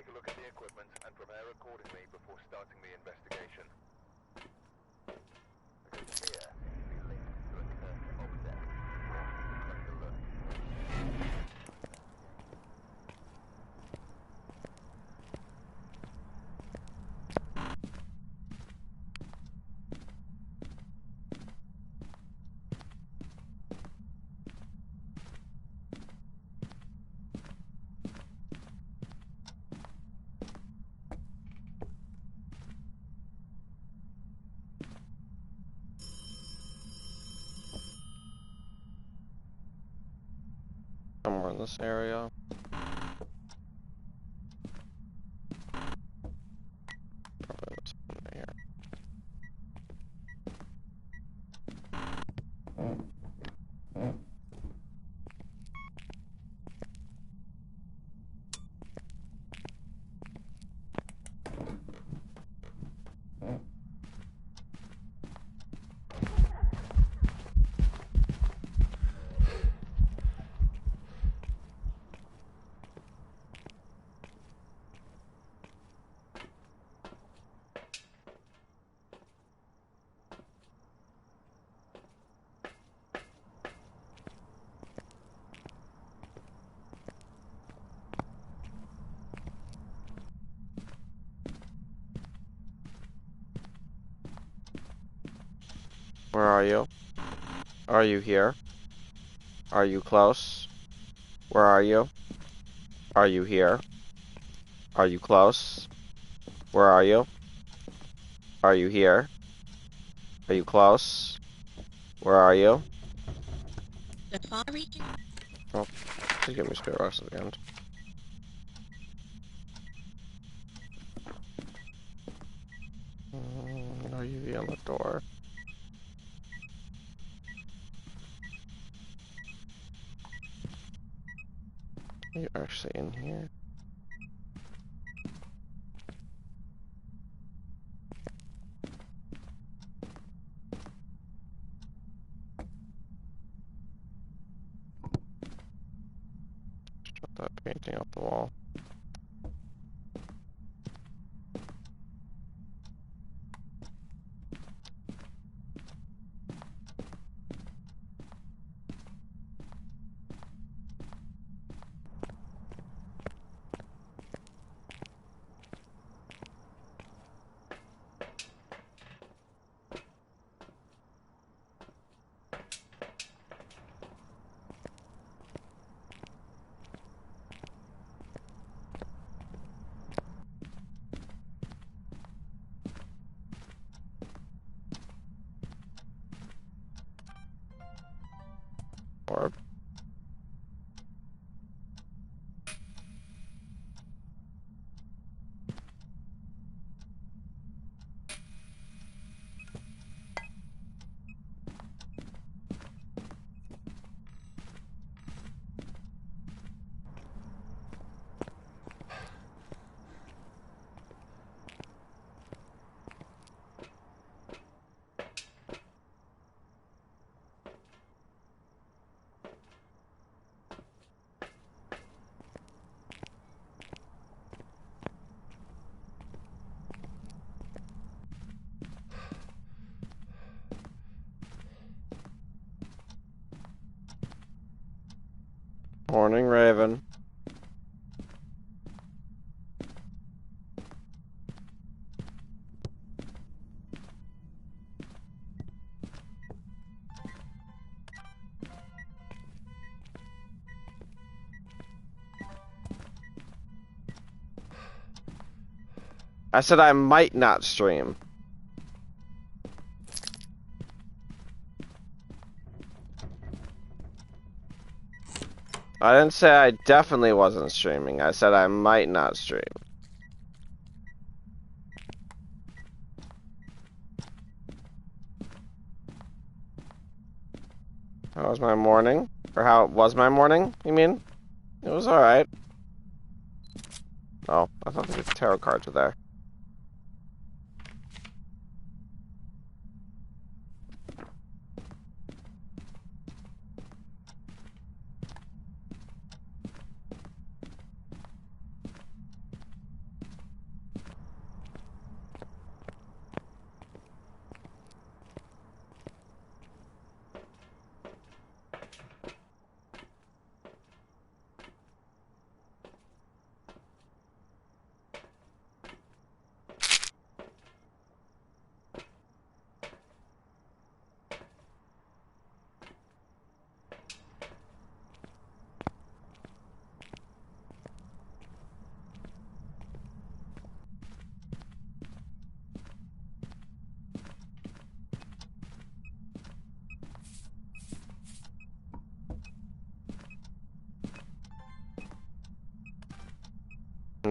take a look at the equipment and prepare accordingly before starting the investigation. Because here may be linked to a curse of death. Let's take a look. Somewhere in this area. Probably this one here. Where are you? Are you here? Are you close? Where are you? Are you here? Are you close? Where are you? Are you here? Are you close? Where are you? The far region? Oh, just give me spirit rocks at the end. No UV on the door. Are you actually in here? Shut that painting off the wall. Orb. Morning, Raven. I said I might not stream. I didn't say I definitely wasn't streaming. I said I might not stream. How was my morning? Or how was my morning, you mean? It was alright. Oh, I thought the tarot cards were there.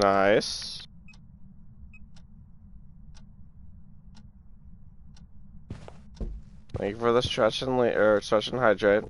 Nice. Thank you for the stretch and hydrate.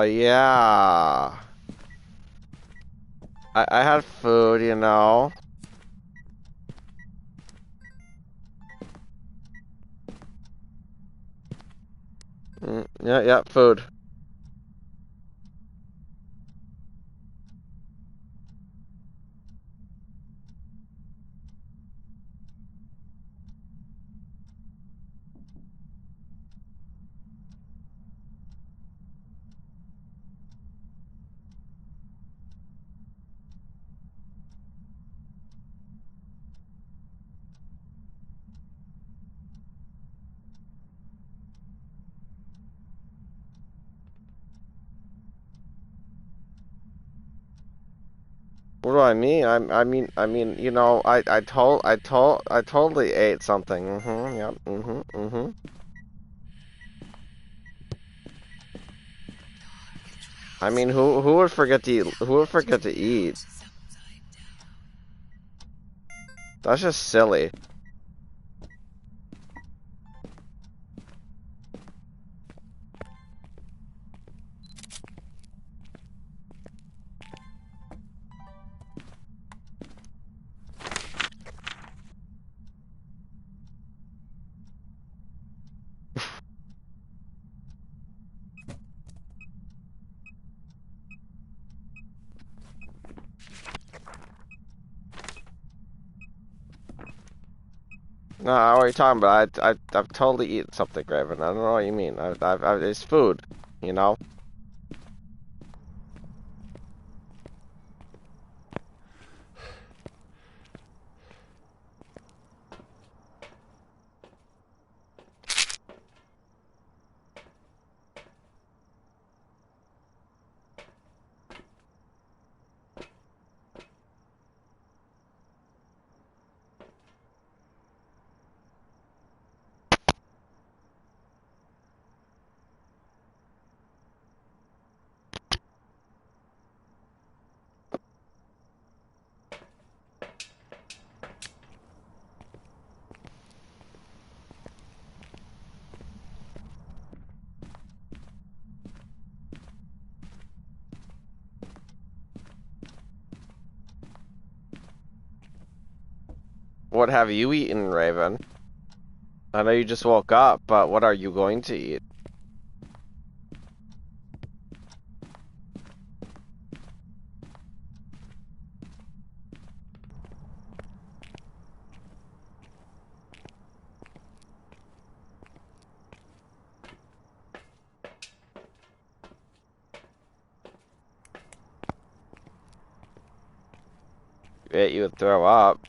Yeah. I had food, you know. Yeah, food. What do I mean? I mean, you know, I totally ate something. Yep. I mean, who would forget to eat? Who would forget to eat? That's just silly. No, what are you talking about? I've totally eaten something, Raven. I don't know what you mean. It's food, you know. What have you eaten, Raven? I know you just woke up, but what are you going to eat? Shit, you would throw up.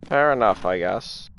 Fair enough, I guess.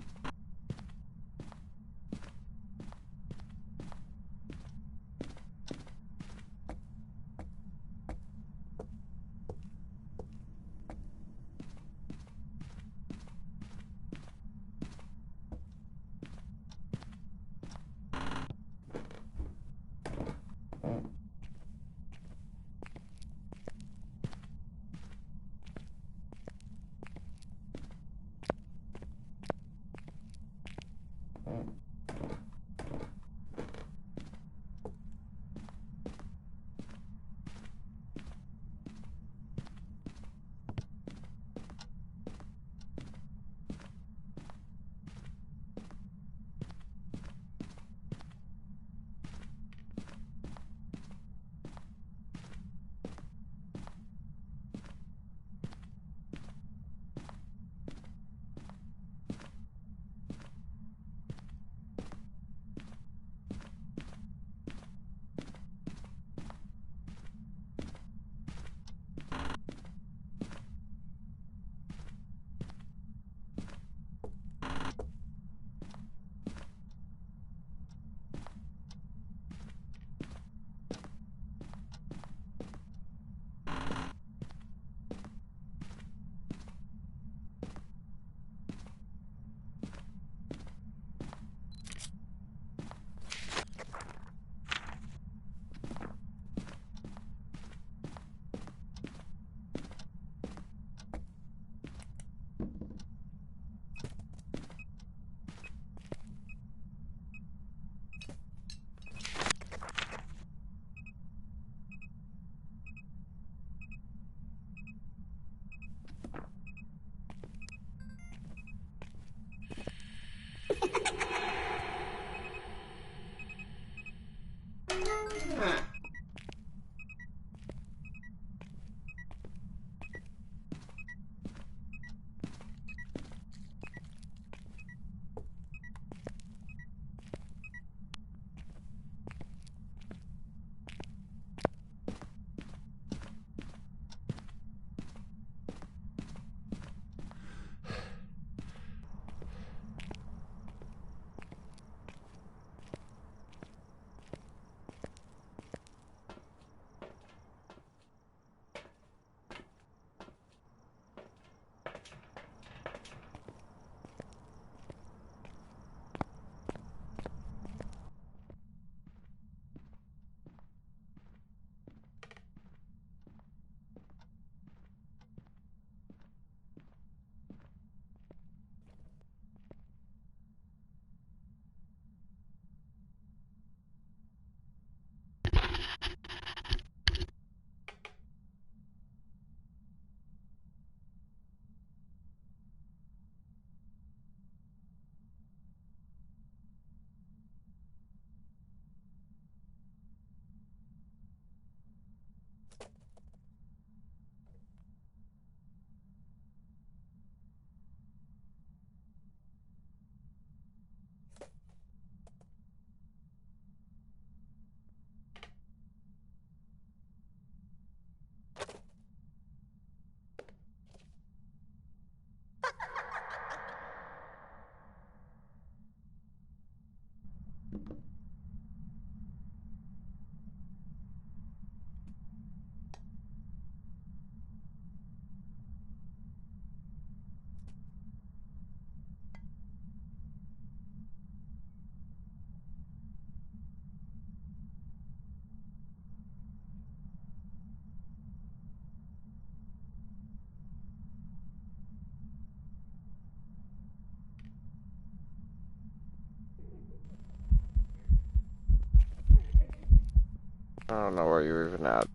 I don't know where you're even at.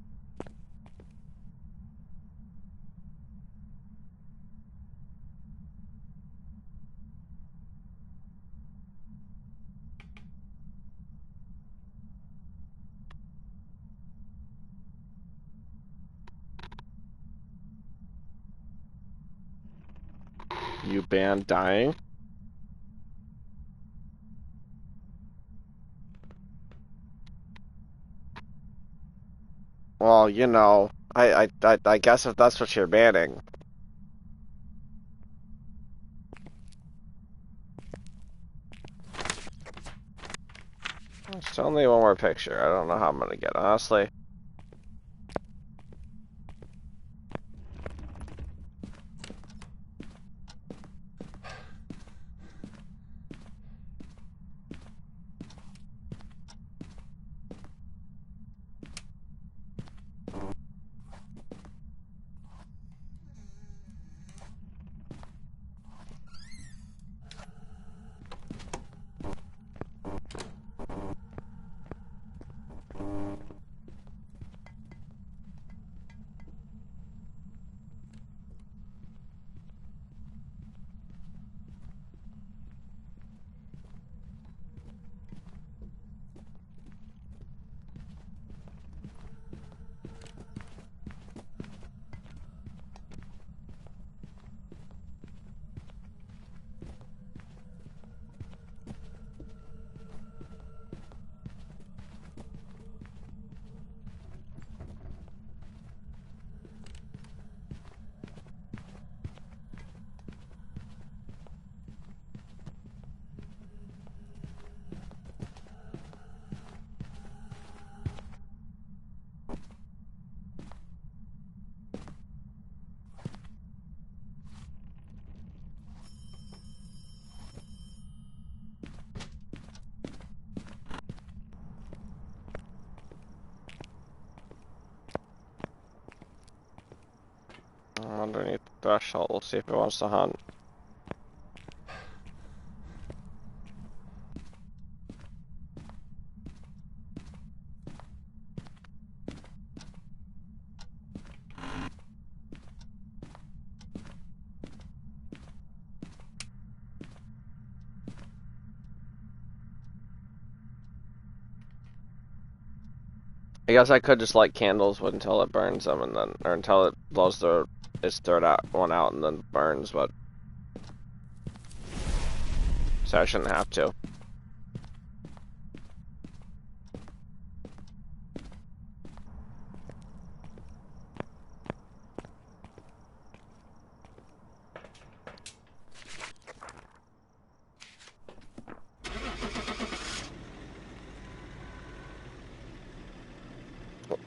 You banned dying? Well, you know, I guess if that's what you're banning. It's only one more picture. I don't know how I'm gonna get, honestly. I'm underneath the threshold. We'll see if it wants to hunt. I guess I could just light candles until it burns them, and then, or until it blows its third one out and then burns. But so I shouldn't have to.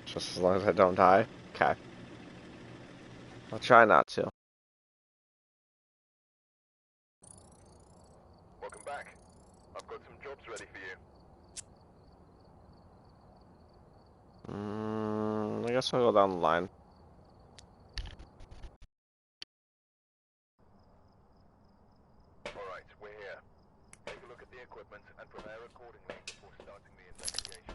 Just as long as I don't die. Okay. I'll try not to. Welcome back. I've got some jobs ready for you. I guess I'll go down the line. Alright, we're here. Take a look at the equipment and prepare accordingly before starting the investigation.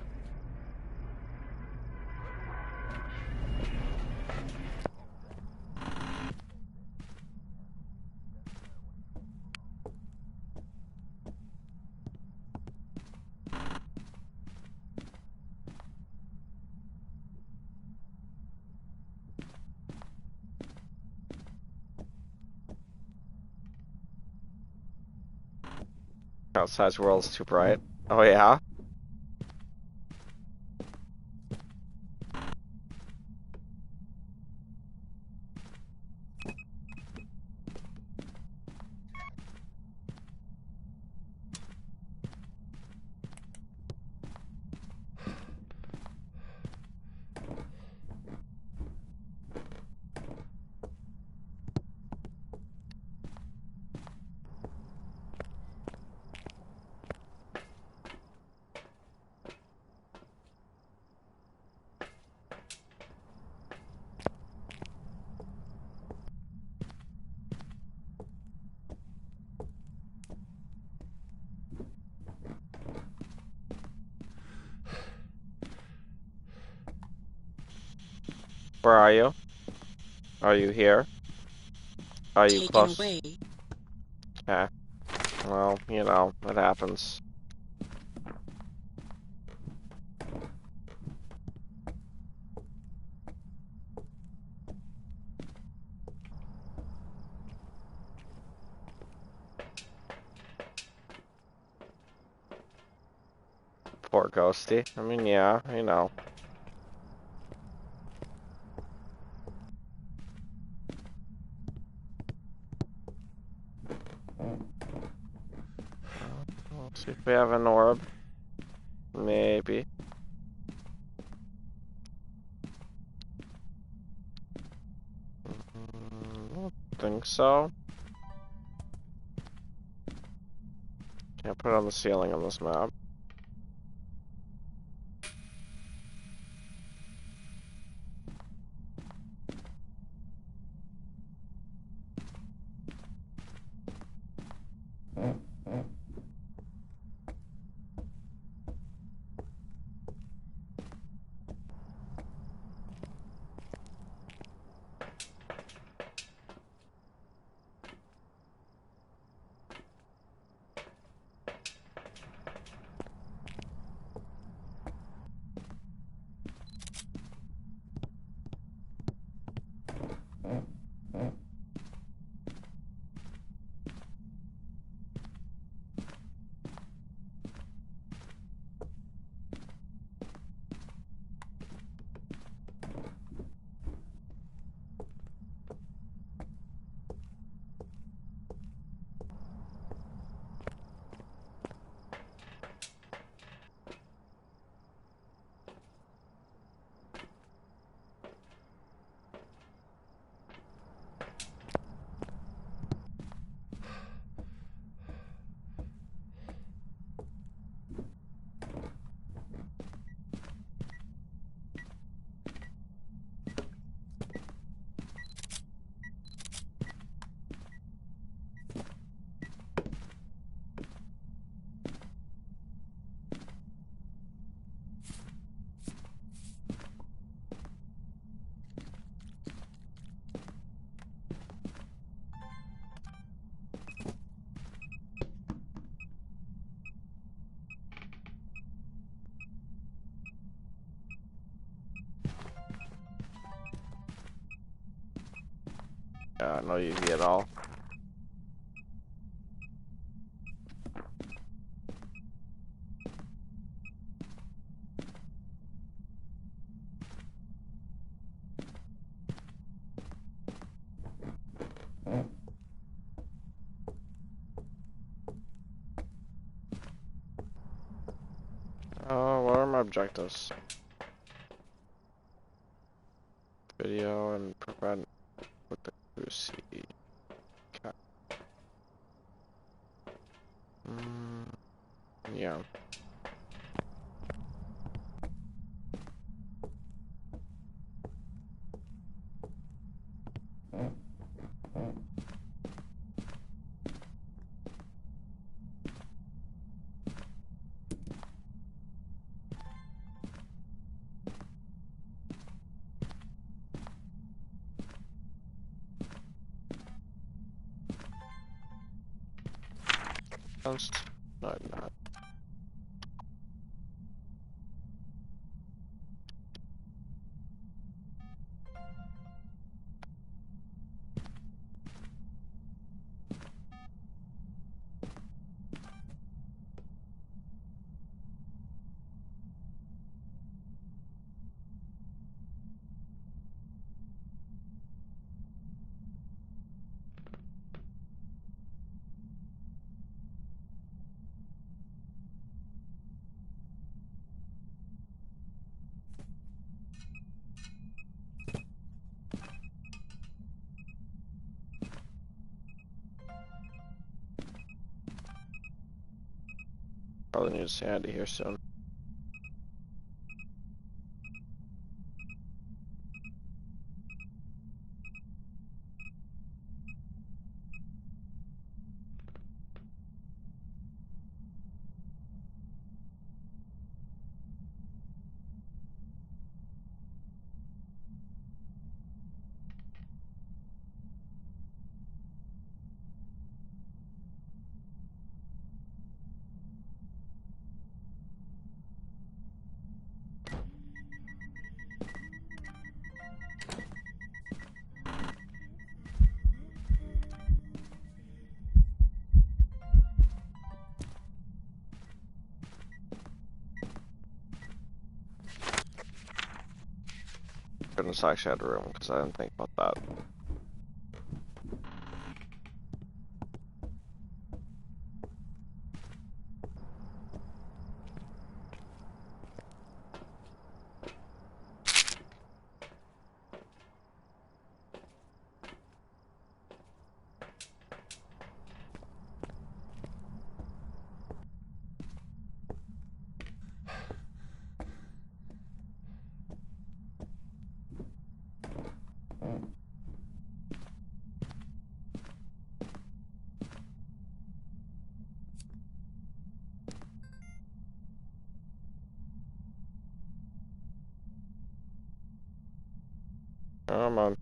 Outside's world's too bright. Oh yeah? Where are you? Are you here? Are you Taken close? away. Okay. Well, you know, it happens. Ghosty. I mean, yeah, you know. Let's see if we have an orb. Maybe. I don't think so. Can't put it on the ceiling on this map. Yeah, no UV at all. Oh, what are my objectives? Video and prevent with the Lucy cat. Yeah. No, not. Probably need Sandy here soon. this actually had room, because I didn't think about that. Come on.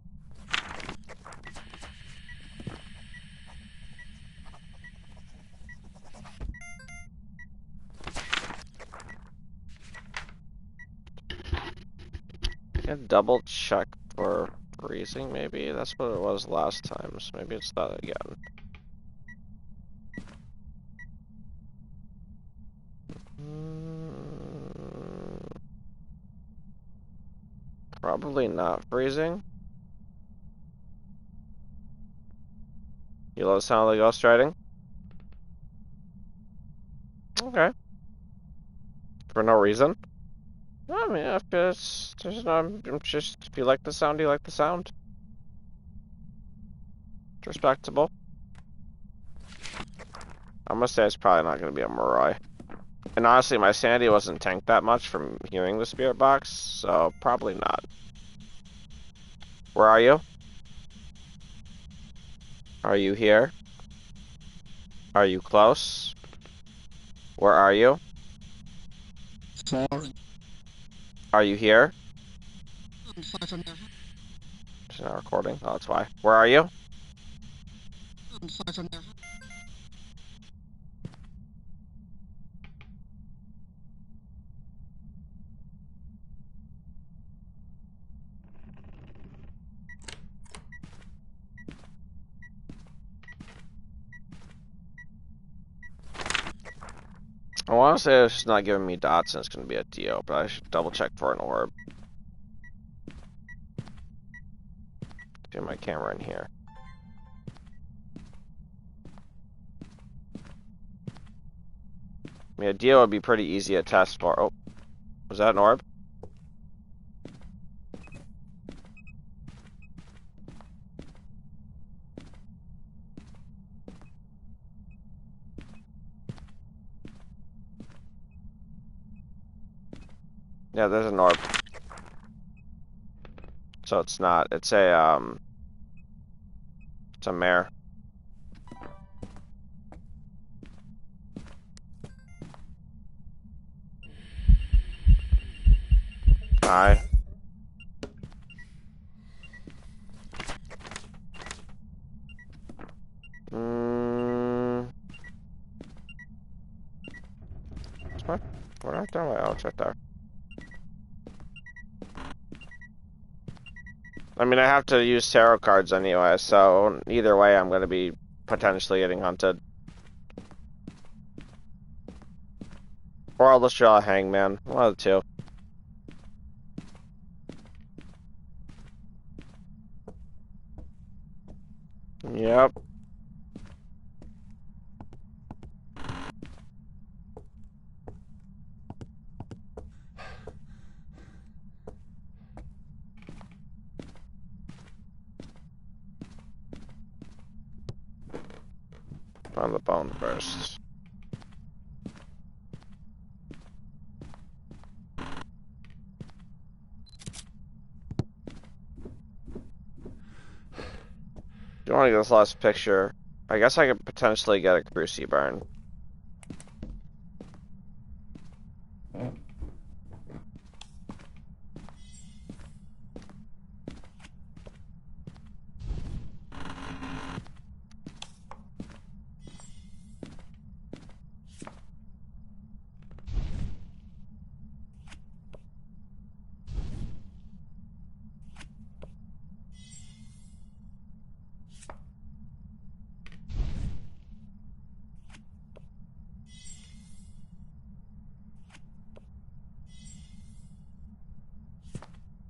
I double check for freezing, maybe? That's what it was last time, so maybe it's that again. Probably not freezing. You love the sound of the ghost riding? Okay. For no reason? I mean, if it's just, if you like the sound, you like the sound. It's respectable. I'm gonna say it's probably not gonna be a Moroi. And honestly, my sanity wasn't tanked that much from hearing the spirit box, so probably not. Where are you? Are you here? Are you close? Where are you? Far. Are you here? I'm far from your house. It's not recording. Oh, that's why. Where are you? I'm far from your house. I want to say it's not giving me dots and it's going to be a DO, but I should double check for an orb. Do my camera in here. I mean, a DO would be pretty easy to test for. Oh, was that an orb? Yeah, there's an orb. So it's not. It's a mare. Hi. What? What am I doing? Oh, it's right there. I mean, I have to use tarot cards anyway, so either way, I'm going to be potentially getting hunted. Or I'll just draw a hangman. One of the two. Yep. On the bone first. Do you want to get this last picture? I guess I could potentially get a Cruci burn.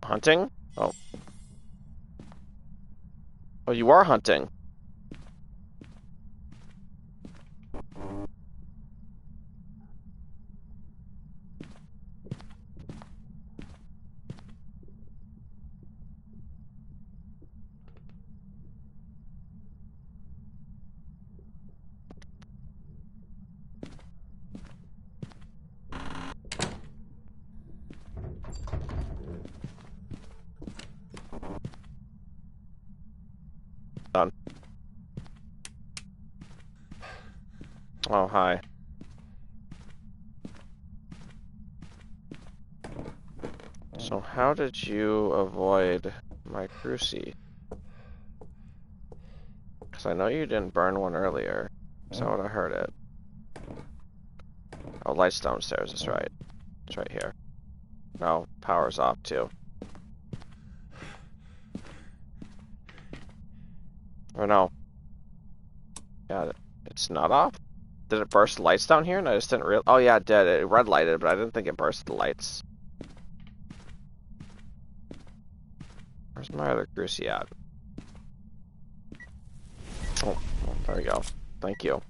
Hunting? Oh, Oh, you are hunting. Done. Oh, hi. So how did you avoid my cruci? Because I know you didn't burn one earlier, so I would have heard it. Oh, light's downstairs, that's right. It's right here. No, power's off too. Or no. Yeah, it's not off? Did it burst the lights down here? And I just didn't real. Oh yeah, it did. It red lighted, but I didn't think it burst the lights. Where's my other cruci at? Oh, there we go. Thank you.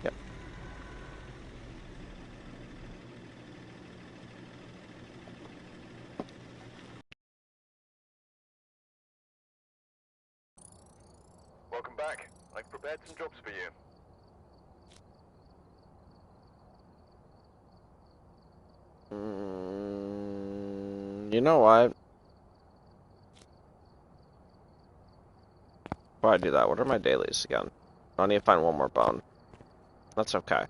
Yep. Welcome back. I've prepared some jobs for you. You know what? Why do that? What are my dailies again? I need to find one more bone. That's okay.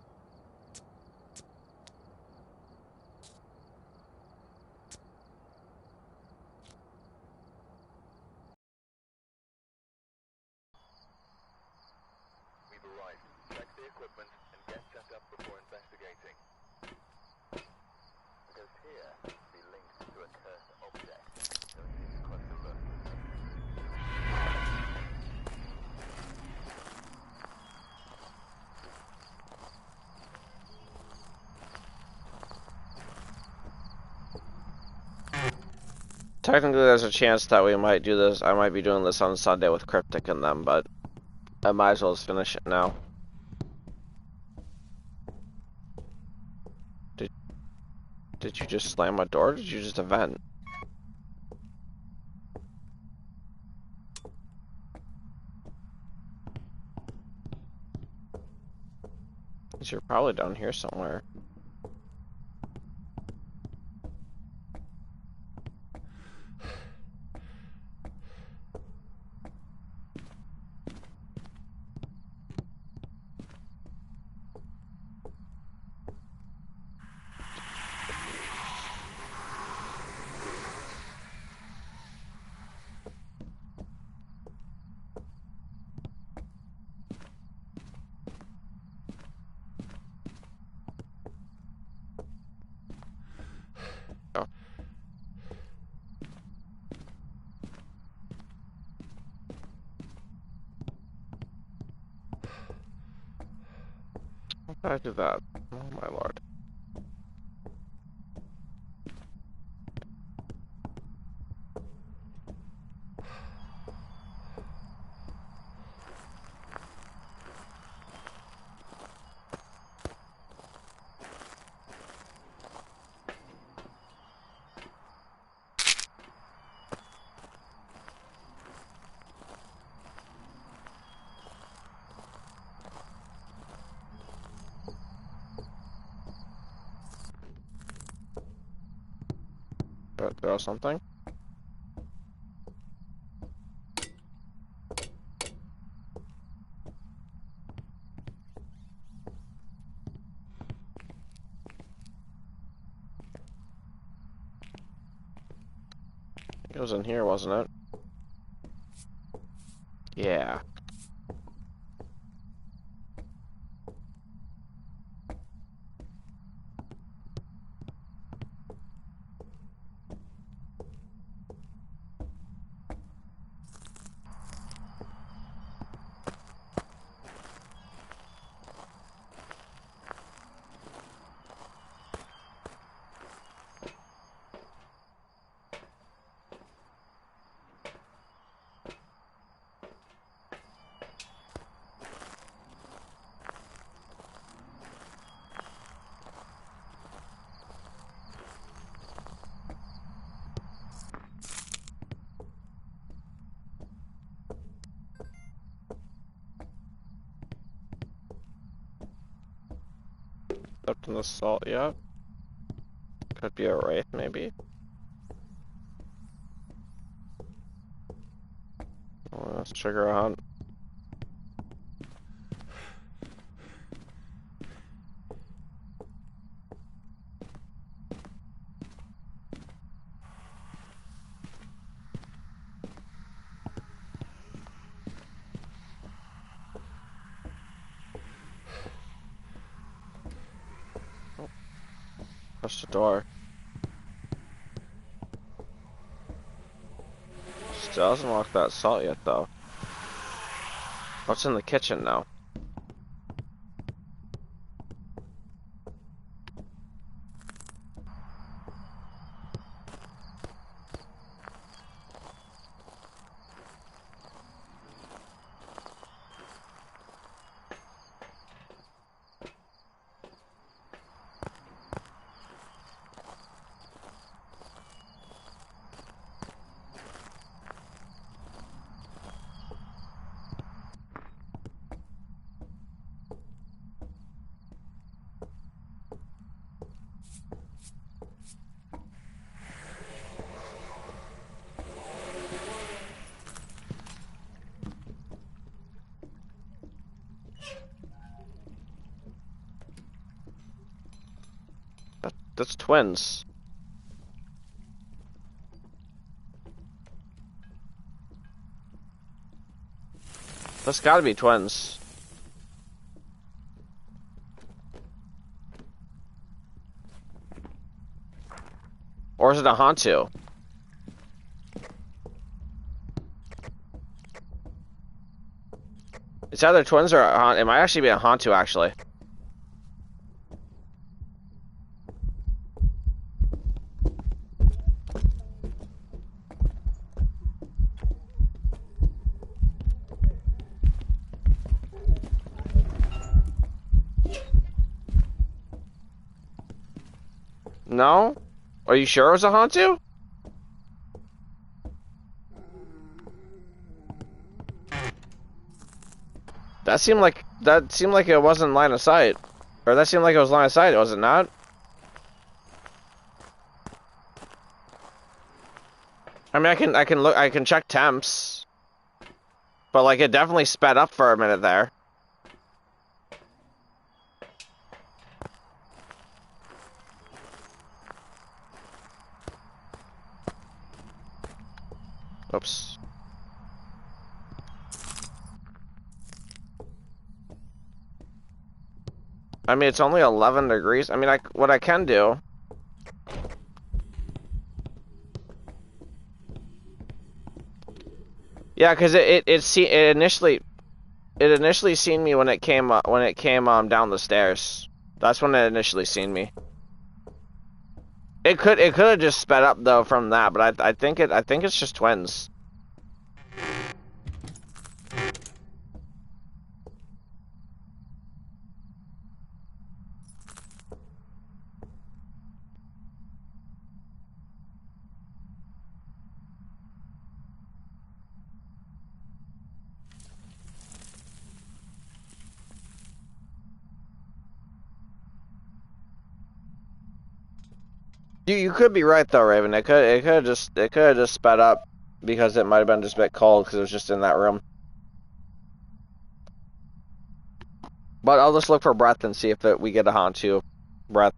We've arrived. Check the equipment and get set up before investigating. Because here will be linked to a cursed object. Go and take a closer look. Technically, there's a chance that we might do this. I might be doing this on Sunday with Cryptic and them, but I might as well just finish it now. Did you just slam a door? Or did you just vent? You're probably down here somewhere. Oh. How did I do that? Oh my lord. Throw something? It was in here, wasn't it? Yeah. Stepped in the salt yet. Could be a wraith, maybe. Well, let's trigger a hunt. Push the door. Still hasn't locked that salt yet, though. What's in the kitchen now? That's twins. That's gotta be twins. Or is it a Hantu? It's either twins or a Hantu. It might actually be a Hantu, actually. No? Are you sure it was a Hantu? That seemed like it wasn't line of sight. Or that seemed like it was line of sight, was it not? I mean, I can check temps. But like, it definitely sped up for a minute there. Oops. I mean, it's only 11 degrees. I mean, what I can do. Yeah, because it initially seen me when it came down the stairs. That's when it initially seen me. It could have just sped up though from that, but I think it's just twins. You could be right though, Raven. It could have just sped up because it might have been just a bit cold because it was just in that room. But I'll just look for breath and see if we get a Hantu breath.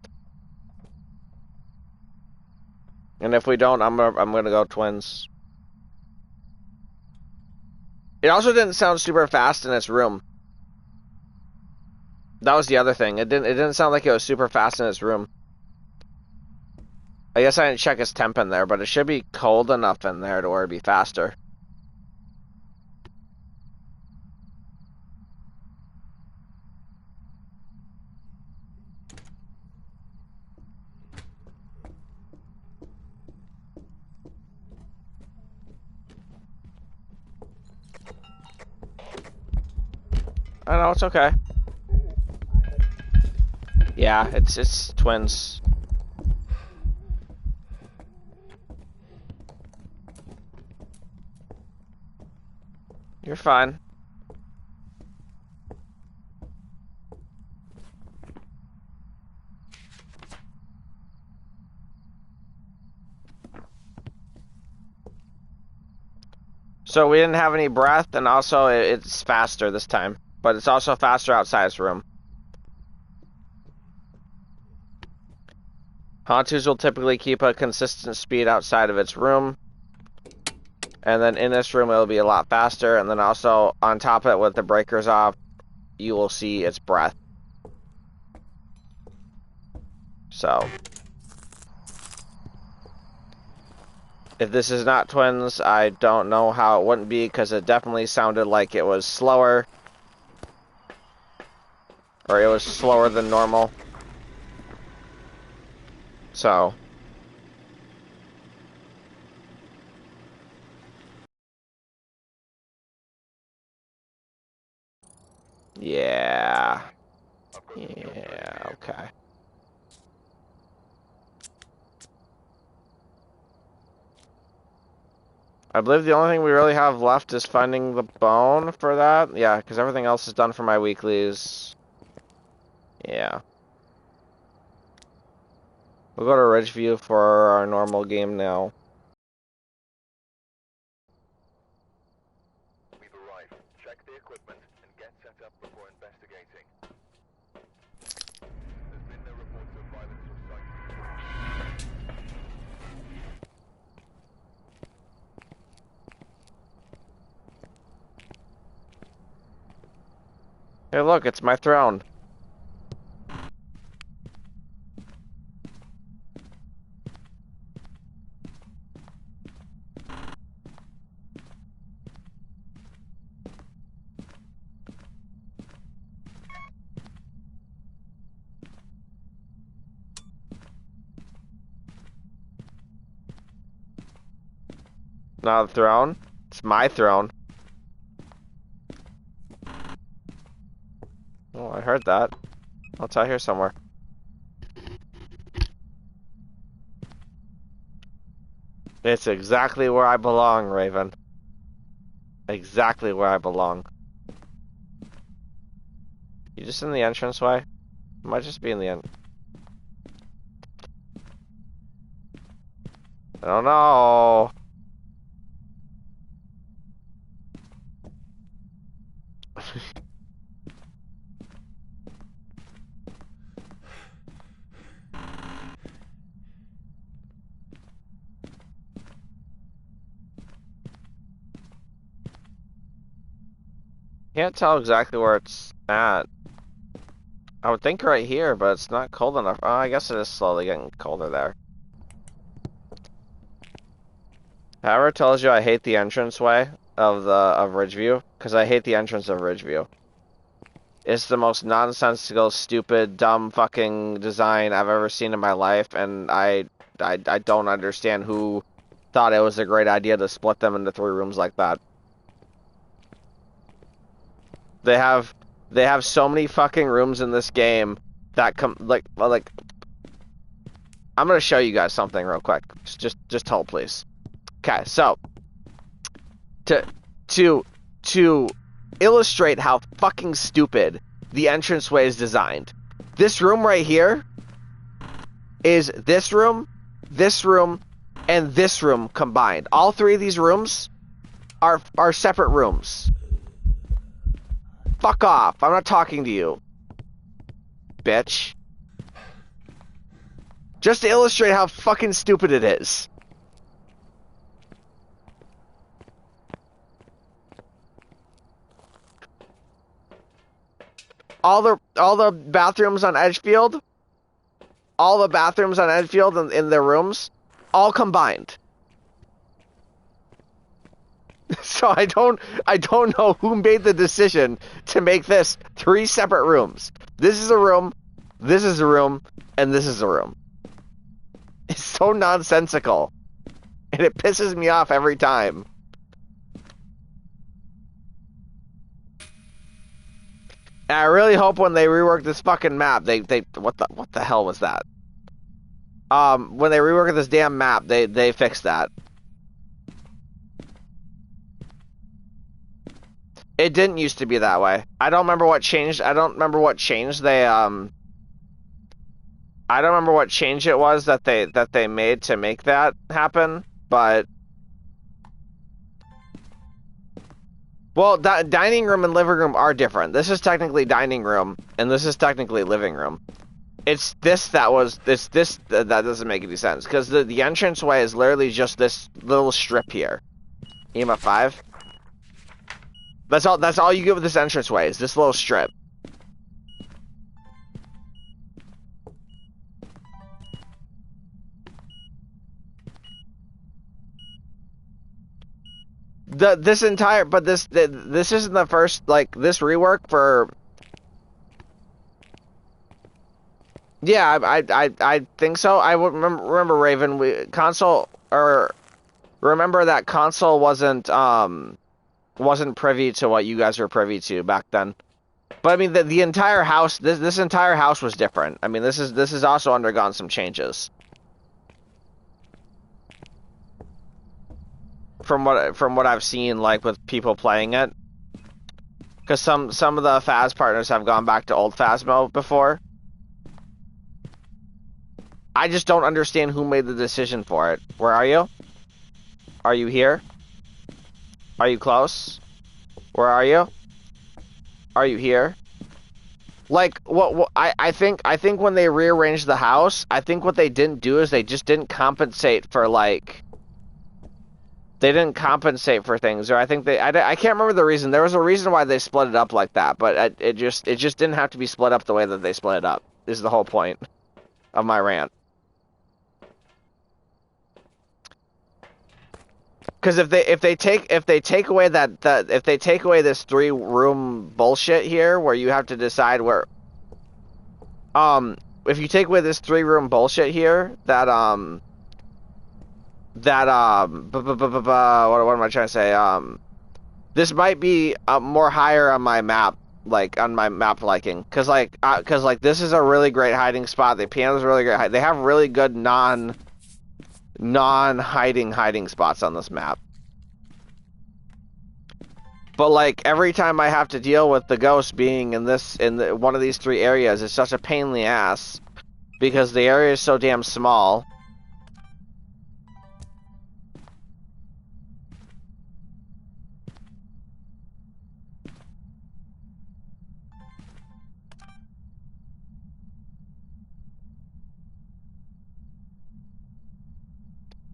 And if we don't, I'm gonna go twins. It also didn't sound super fast in its room. That was the other thing. It didn't sound like it was super fast in its room. I guess I didn't check its temp in there, but it should be cold enough in there to where it'd be faster. I know, it's okay. Yeah, it's twins. You're fine. So we didn't have any breath, and also it's faster this time. But it's also faster outside its room. Hantus will typically keep a consistent speed outside of its room. And then in this room, it'll be a lot faster. And then also, on top of it, with the breakers off, you will see its breath. So, if this is not twins, I don't know how it wouldn't be, because it definitely sounded like it was slower. Or it was slower than normal. So. Yeah. Yeah, okay. I believe the only thing we really have left is finding the bone for that. Yeah, because everything else is done for my weeklies. Yeah. We'll go to Ridgeview for our normal game now. We've arrived. Check the equipment and get set up before investigating. There's been no reports of violence or sightings. Hey, look, it's my throne. Not a throne. It's my throne. Oh, I heard that. It's out here somewhere. It's exactly where I belong, Raven. Exactly where I belong. You just in the entranceway? Might just be in the end. I don't know. Can't tell exactly where it's at. I would think right here, but it's not cold enough. Oh, I guess it is slowly getting colder there. However, it tells you I hate the entranceway of Ridgeview, because I hate the entrance of Ridgeview. It's the most nonsensical, stupid, dumb fucking design I've ever seen in my life, and I don't understand who thought it was a great idea to split them into 3 rooms like that. They have so many fucking rooms in this game that come like I'm gonna show you guys something real quick. Just hold, please. Okay, so to illustrate how fucking stupid the entranceway is designed, this room right here is this room, and this room combined. All 3 of these rooms are separate rooms. Fuck off. I'm not talking to you, bitch. Just to illustrate how fucking stupid it is. All the bathrooms on Edgefield, in their rooms, all combined. So I don't know who made the decision to make this 3 separate rooms. This is a room, this is a room, and this is a room. It's so nonsensical. And it pisses me off every time. And I really hope when they rework this fucking map, they what the hell was that? When they rework this damn map, they fix that. It didn't used to be that way. I don't remember what changed. I don't remember what change they I don't remember what change it was that they made to make that happen, but Well, dining room and living room are different. This is technically dining room, and this is technically living room. It's this that doesn't make any sense, because the entranceway is literally just this little strip here. EMF 5. That's all you get with this entranceway, is this little strip. This isn't the first, like, this rework for... Yeah, I think so. I would remember Raven, remember that console wasn't privy to what you guys were privy to back then. But I mean, the entire house, this entire house was different. I mean, this is also undergone some changes. From what I've seen, like, with people playing it, because some of the Phas partners have gone back to old Phasmo before. I just don't understand who made the decision for it. Where are you? Are you here? Are you close? Where are you? Are you here? Like, I think when they rearranged the house, I think what they didn't do is they just didn't compensate for, like, they didn't compensate for things, or I think I can't remember the reason. There was a reason why they split it up like that, but it just didn't have to be split up the way that they split it up, is the whole point of my rant. Because if they take away if they take away this 3-room bullshit here, where you have to decide where, if you take away this 3-room bullshit here, what am I trying to say? This might be more higher on my map, like on my map liking, because this is a really great hiding spot. The piano's really great. They have really good non-hiding spots on this map. But, like, every time I have to deal with the ghost being in one of these 3 areas, it's such a pain in the ass, because the area is so damn small.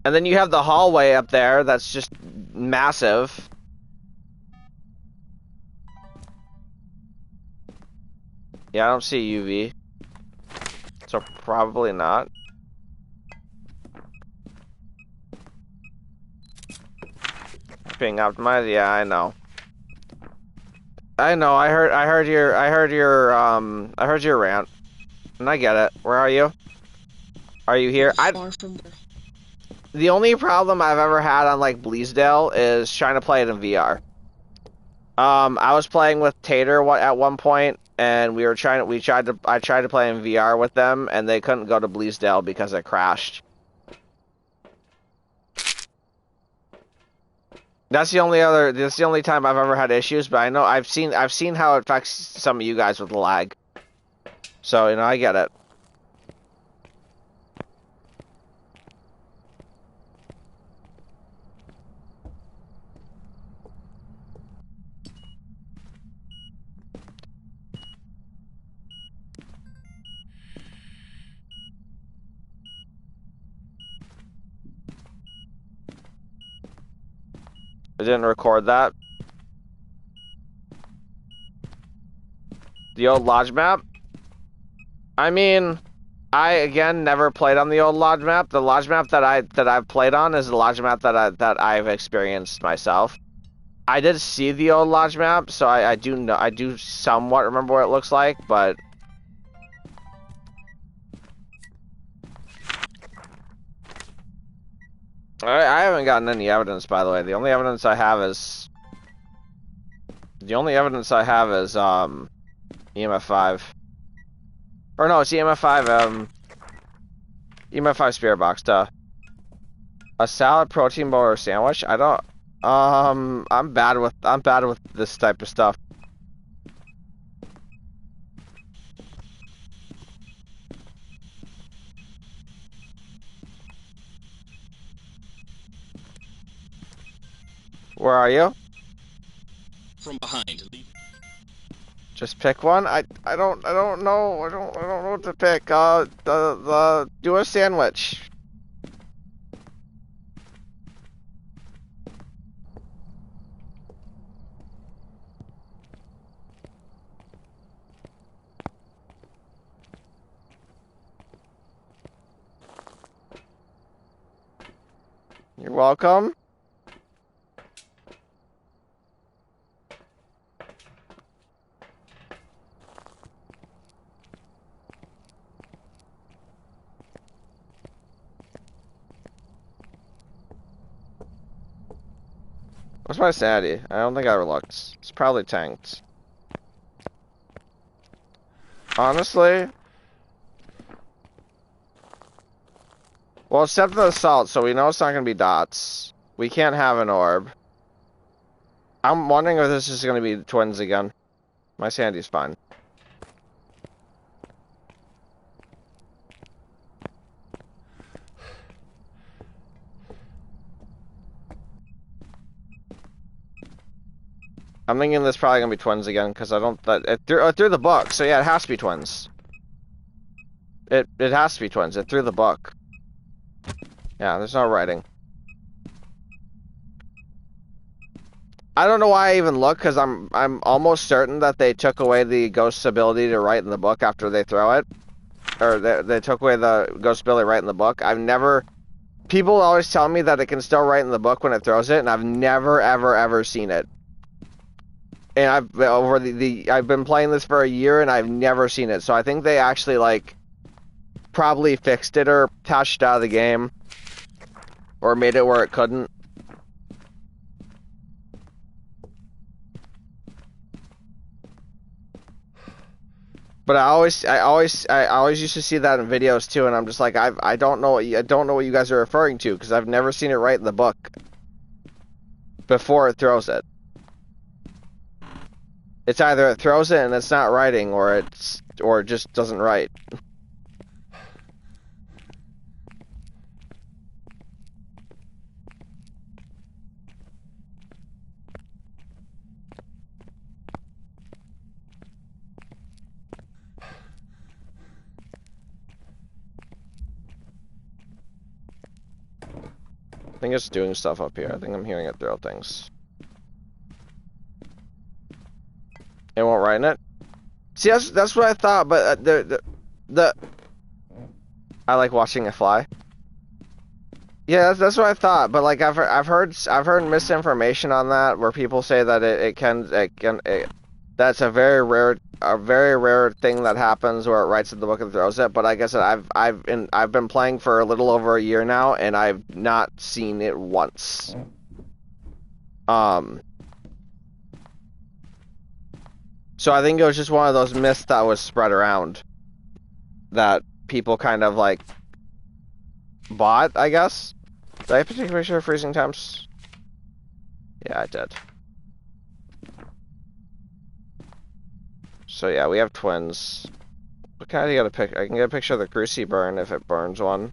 And then you have the hallway up there that's just massive. Yeah, I don't see UV. So probably not. Being optimized? Yeah, I know. I know, I heard your rant. And I get it. Where are you? Are you here? Far from there. The only problem I've ever had on, like, Bleasdale is trying to play it in VR. I was playing with Tater at one point, and I tried to play in VR with them, and they couldn't go to Bleasdale because it crashed. That's the only time I've ever had issues, but I know I've seen how it affects some of you guys with lag. So, you know, I get it. I didn't record that. The old lodge map? I mean, I again never played on the old lodge map. The lodge map that I've played on is the lodge map that I've experienced myself. I did see the old lodge map, so I do somewhat remember what it looks like, but I haven't gotten any evidence, by the way. The only evidence I have is EMF 5. Or no, it's EMF 5, EMF 5 spirit box, duh. A salad, protein bar, or sandwich? I don't, I'm bad with this type of stuff. Where are you? from behind. Just pick one. I don't know. I don't know what to pick. Do a sandwich. You're welcome. What's my sanity? I don't think I ever looked. It's probably tanked. Honestly. Well, except for the assault, so we know it's not going to be dots. We can't have an orb. I'm wondering if this is going to be twins again. My sanity's fine. I'm thinking this probably gonna be twins again because I don't. It threw the book, so yeah, it has to be twins. It has to be twins. It threw the book. Yeah, there's no writing. I don't know why I even look because I'm almost certain that they took away the ghost's ability to write in the book after they throw it, or they took away the ghost ability to write in the book. I've never. People always tell me that it can still write in the book when it throws it, and I've never ever seen it. And I've been playing this for a year and I've never seen it. So I think they actually like probably fixed it or patched it out of the game or made it where it couldn't. But I always used to see that in videos too, and I'm just like I don't know what you guys are referring to because I've never seen it write in the book before it throws it. It's either it throws it and it's not writing, or it just doesn't write. I think it's doing stuff up here. I think I'm hearing it throw things. It won't write in it. See, that's what I thought, but I like watching it fly. Yeah, that's what I thought, but like I've heard misinformation on that where people say that that's a very rare thing that happens where it writes in the book and throws it. But like I said, I've been playing for a little over a year now, and I've not seen it once. So I think it was just one of those myths that was spread around that people kind of like bought, I guess. Did I have to take a picture of freezing temps? Yeah, I did. So yeah, we have twins. What kind do you get a pic? I can get a picture of the greasy burn if it burns one.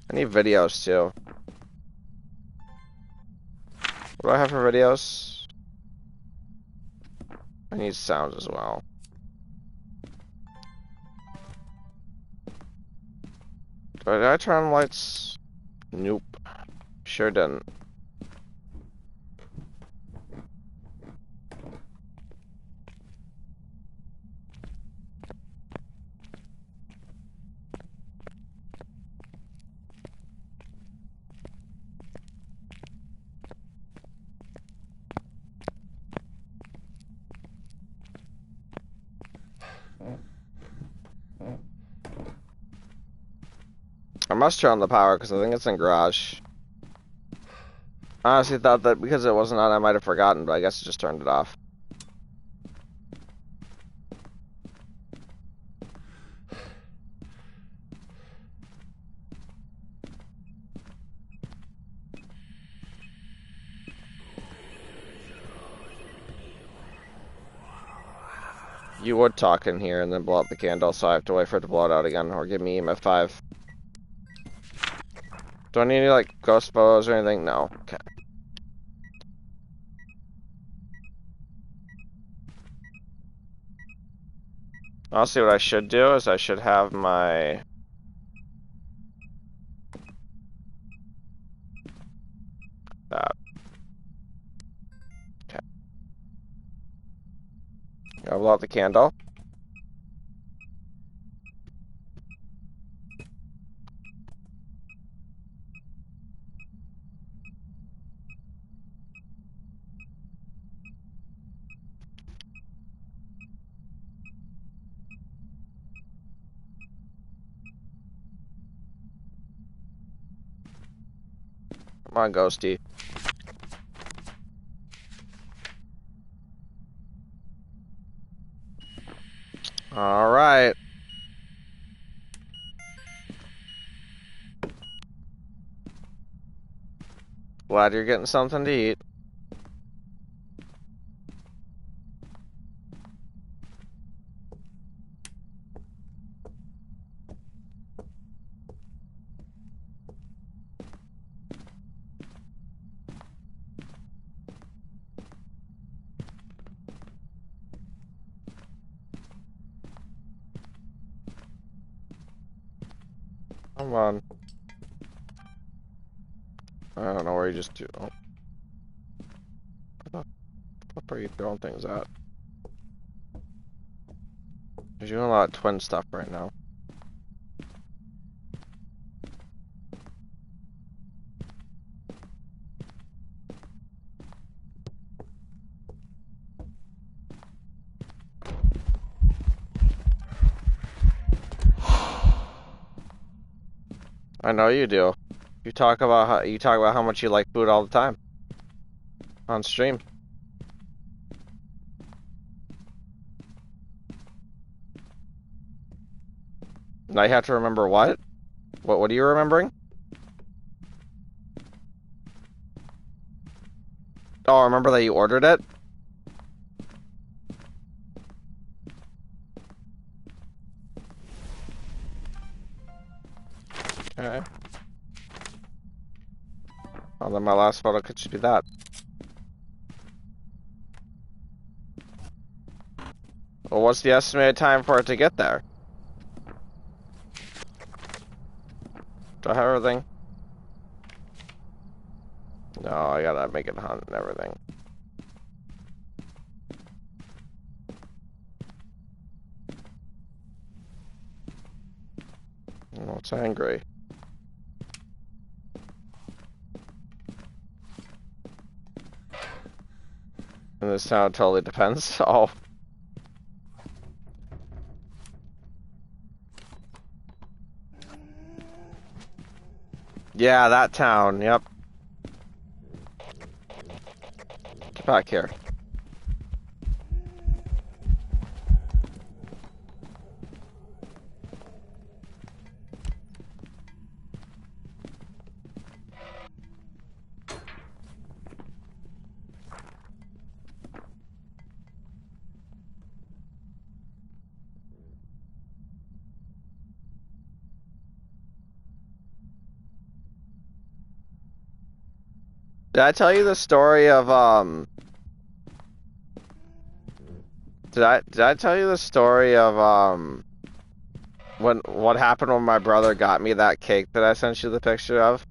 I need videos too. What do I have for videos? I need sounds as well. Did I turn on lights? Nope. Sure didn't. I must turn on the power because I think it's in garage. I honestly thought that because it wasn't on I might have forgotten, but I guess I just turned it off. You would talk in here and then blow out the candle, so I have to wait for it to blow it out again, or give me EMF 5. Do I need any, like, ghost photos or anything? No. Okay. Honestly, what I should do is I should have my... That. Okay. I'll blow out the candle. Come on, Ghosty. Alright. Glad you're getting something to eat. Come on. I don't know where you just do. Oh. What are you throwing things at? You're doing a lot of twin stuff right now. I know you do. You talk about how much you like food all the time on stream. Now you have to remember what? What are you remembering? Oh, remember that you ordered it? Okay. Well, then my last photo could just be that. Well, what's the estimated time for it to get there? Do I have everything? No, I gotta make it hunt and everything. Oh, it's angry. And this town totally depends. Oh. Yeah, that town, yep. Get back here. Did I tell you the story of Did I tell you the story of what happened when my brother got me that cake that I sent you the picture of?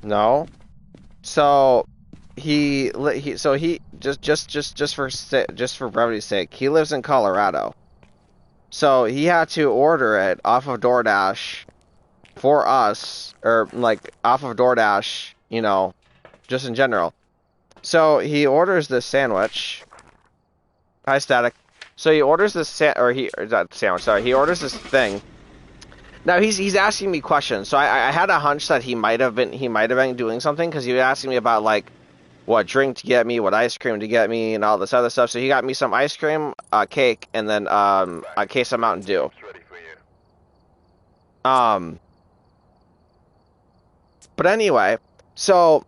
No. So he just for brevity's sake, he lives in Colorado. So he had to order it off of DoorDash for us, or like off of DoorDash, you know, just in general. So he orders this sandwich. Hi, Static. So he orders this sandwich. Sorry, he orders this thing. Now he's asking me questions. So I had a hunch that he might have been doing something because he was asking me about like what drink to get me, what ice cream to get me, and all this other stuff. So he got me some ice cream, cake, and then a case of Mountain Dew. But anyway, so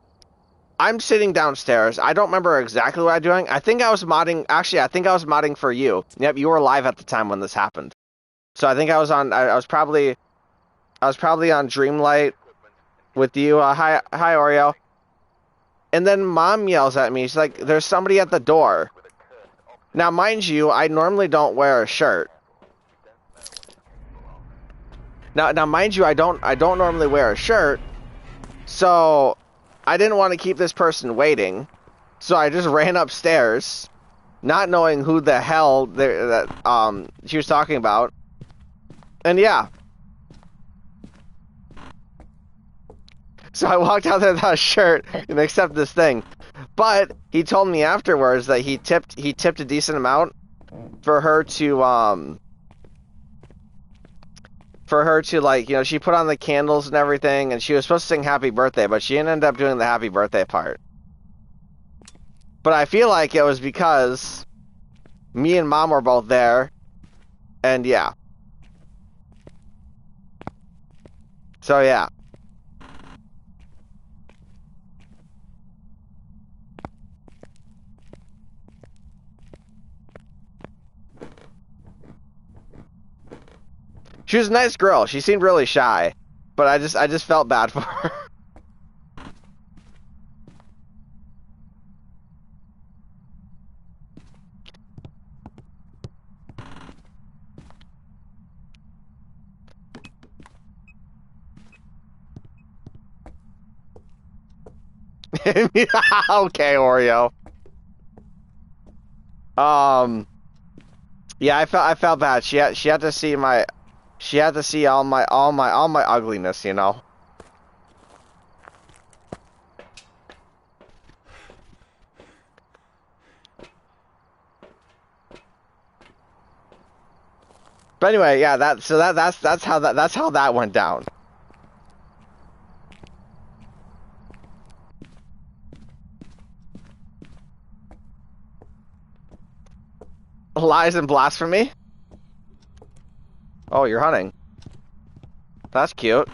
I'm sitting downstairs. I don't remember exactly what I'm doing. I think I was modding. Actually, I think I was modding for you. Yep, you were live at the time when this happened. So I think I was on. I was probably. I was probably on Dreamlight with you. Hi, Oreo. And then Mom yells at me. She's like, "There's somebody at the door." Now, mind you, I normally don't wear a shirt. Now, mind you, I don't normally wear a shirt. So, I didn't want to keep this person waiting. So I just ran upstairs, not knowing who the hell that she was talking about. And yeah. So I walked out there without a shirt and accept this thing. But he told me afterwards that he tipped a decent amount for her to like, you know, she put on the candles and everything, and she was supposed to sing happy birthday, but she didn't end up doing the happy birthday part. But I feel like it was because me and Mom were both there, and yeah. So yeah. She was a nice girl. She seemed really shy, but I just felt bad for her. Okay, Oreo. Yeah, I felt bad. She had to see all my ugliness, you know. But anyway, yeah, that's how that went down. Lies and blasphemy? Oh, you're hunting. That's cute.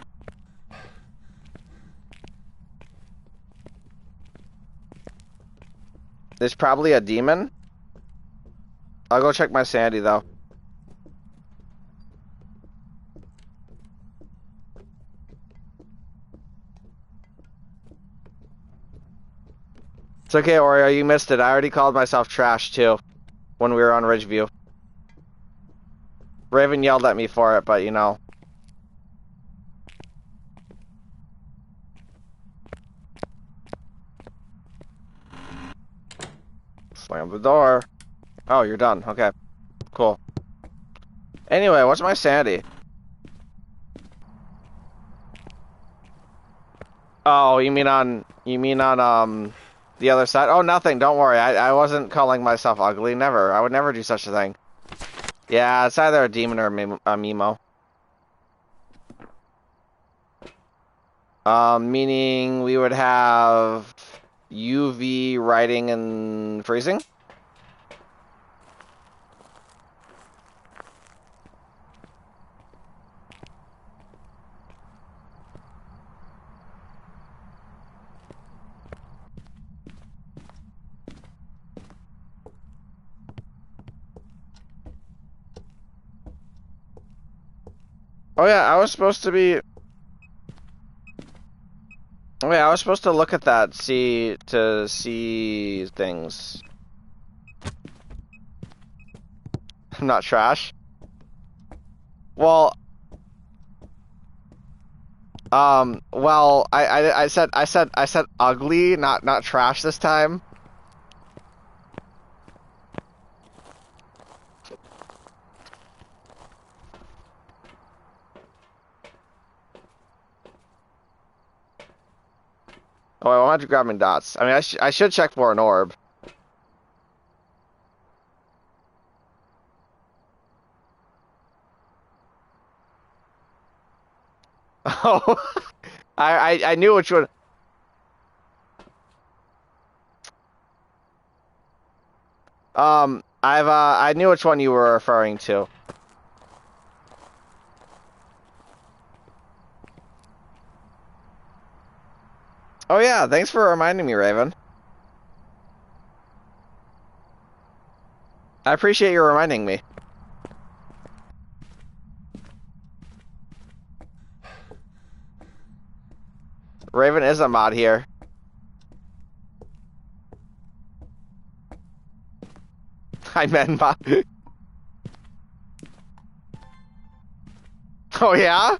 There's probably a demon. I'll go check my sanity, though. It's okay, Oreo, you missed it. I already called myself trash, too, when we were on Ridgeview. Raven yelled at me for it, but, you know. Slam the door. Oh, you're done. Okay. Cool. Anyway, what's my sanity? Oh, you mean on the other side? Oh, nothing. Don't worry. I wasn't calling myself ugly. Never. I would never do such a thing. Yeah, it's either a demon or a Mimo. Meaning we would have UV, writing, and freezing? Oh yeah, I was supposed to be... Oh yeah, I was supposed to look at that, see things. I'm not trash. Well, I said ugly, not trash this time. Oh, I wanted to grab my dots. I mean, I should check for an orb. Oh, I knew which one. I knew which one you were referring to. Oh yeah, thanks for reminding me, Raven. I appreciate you reminding me. Raven is a mod here. I meant mod. Oh yeah?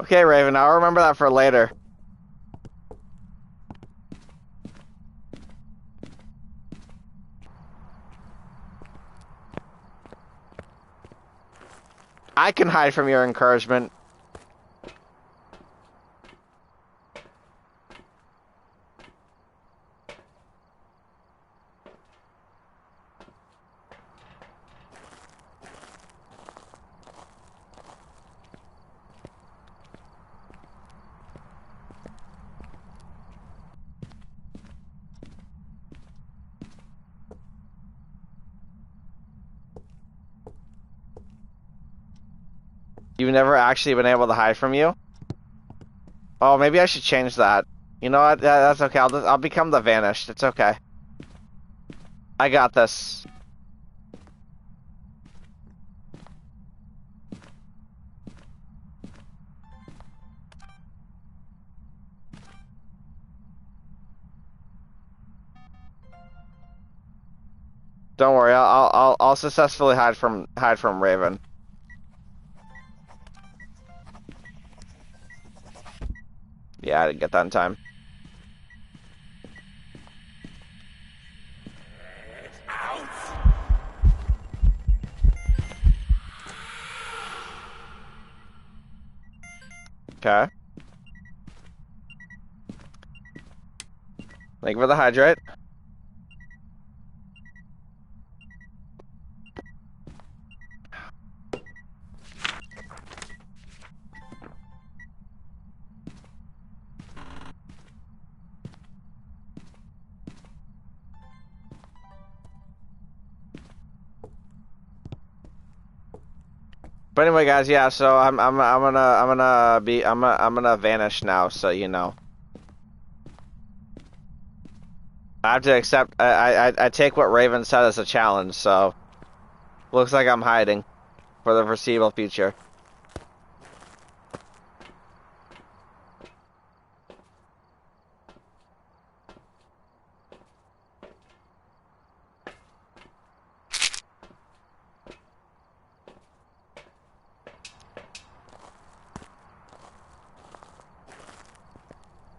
Okay, Raven, I'll remember that for later. I can hide from your encouragement. You've never actually been able to hide from you? Oh, maybe I should change that. You know what? That's okay. I'll become the Vanished. It's okay. I got this. Don't worry. I'll successfully hide from Raven. Yeah, I didn't get that in time. Okay. Thank you for the hydrate. But anyway, guys, yeah. So I'm gonna vanish now. So you know. I have to accept. I take what Raven said as a challenge. So looks like I'm hiding for the foreseeable future.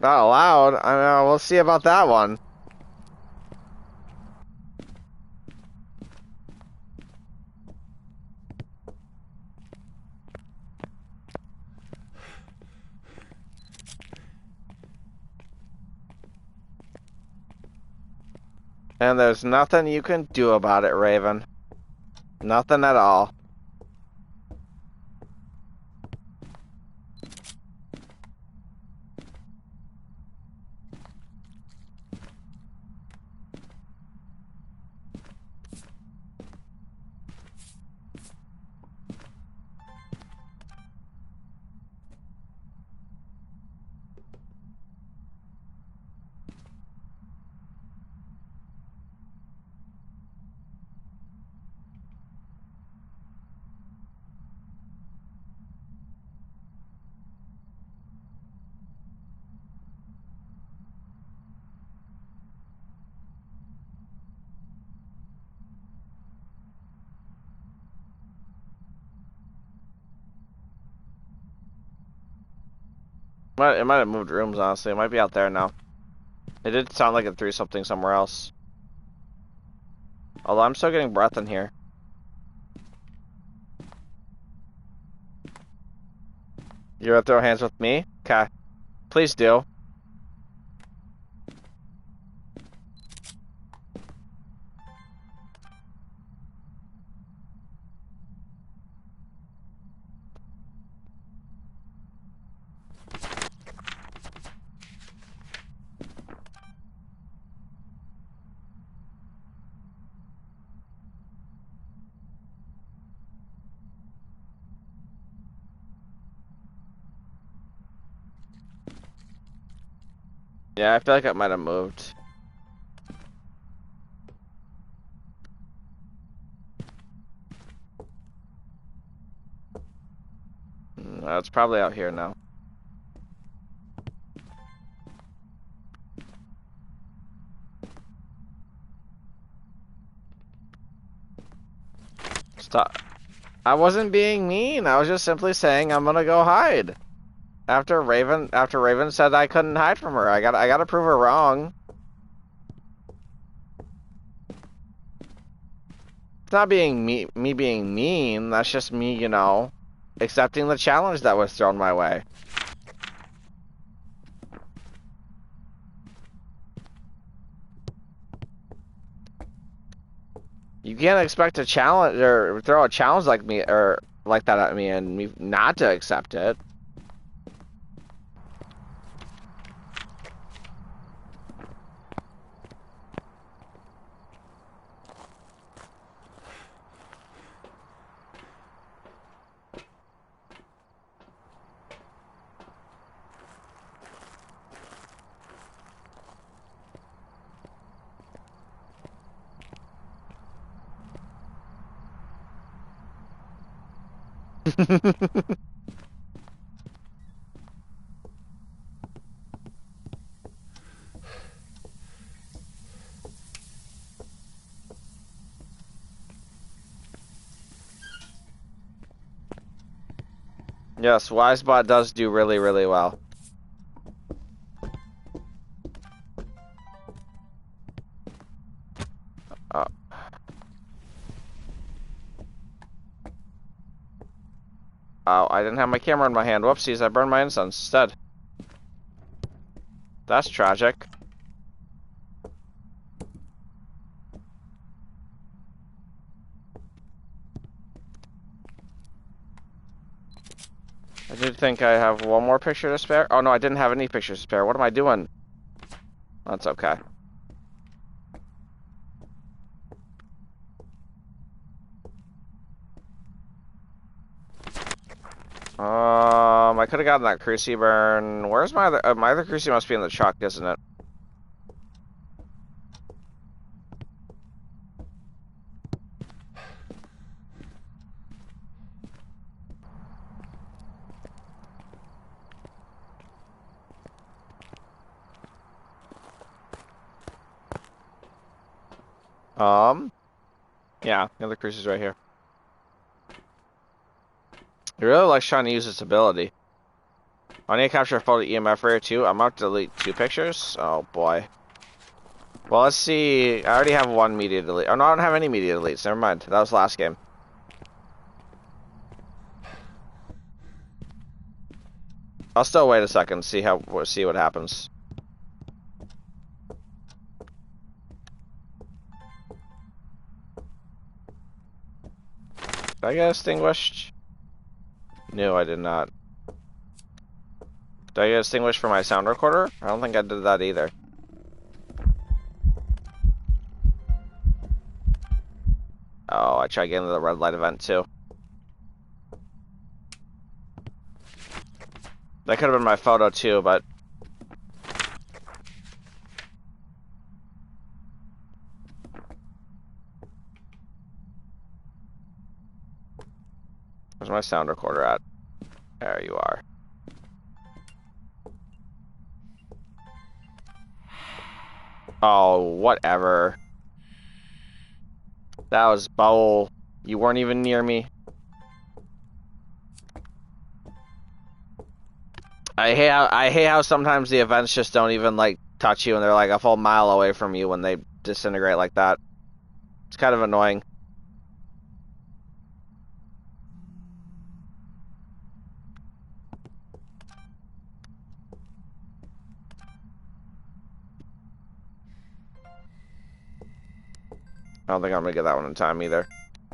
Not allowed. I mean, we'll see about that one. And there's nothing you can do about it, Raven. Nothing at all. It might have moved rooms, honestly. It might be out there now. It did sound like it threw something somewhere else. Although I'm still getting breath in here. You're gonna throw hands with me? Okay. Please do. Yeah, I feel like it might have moved. It's probably out here now. Stop. I wasn't being mean. I was just simply saying I'm gonna go hide. After Raven said I couldn't hide from her. I gotta prove her wrong. It's not being me being mean. That's just me, you know, accepting the challenge that was thrown my way. You can't expect a challenge or throw a challenge like me or like that at me and me not to accept it. Yes, Wisebot does do really, really well. Oh. Oh, I didn't have my camera in my hand. Whoopsies, I burned my incense instead. That's tragic. I did think I have one more picture to spare. Oh no, I didn't have any pictures to spare. What am I doing? That's okay. I could have gotten that Cruci burn. Where's my other Cruci? Must be in the truck, isn't it? Yeah, the other Cruci's right here. He really likes trying to use its ability. I need to capture a photo EMF rare too. I'm about to delete 2 pictures. Oh boy. Well, let's see. I already have 1 media delete. Oh no, I don't have any media deletes. Never mind. That was last game. I'll still wait a second. See what happens. Did I get extinguished? No, I did not. Did I get extinguished for my sound recorder? I don't think I did that either. Oh, I tried getting to the red light event too. That could have been my photo too, but... Where's my sound recorder at? There you are. Oh, whatever. That was Bowl. You weren't even near me. I hate how sometimes the events just don't even like touch you and they're like a full mile away from you when they disintegrate like that. It's kind of annoying. I don't think I'm gonna get that one in time either.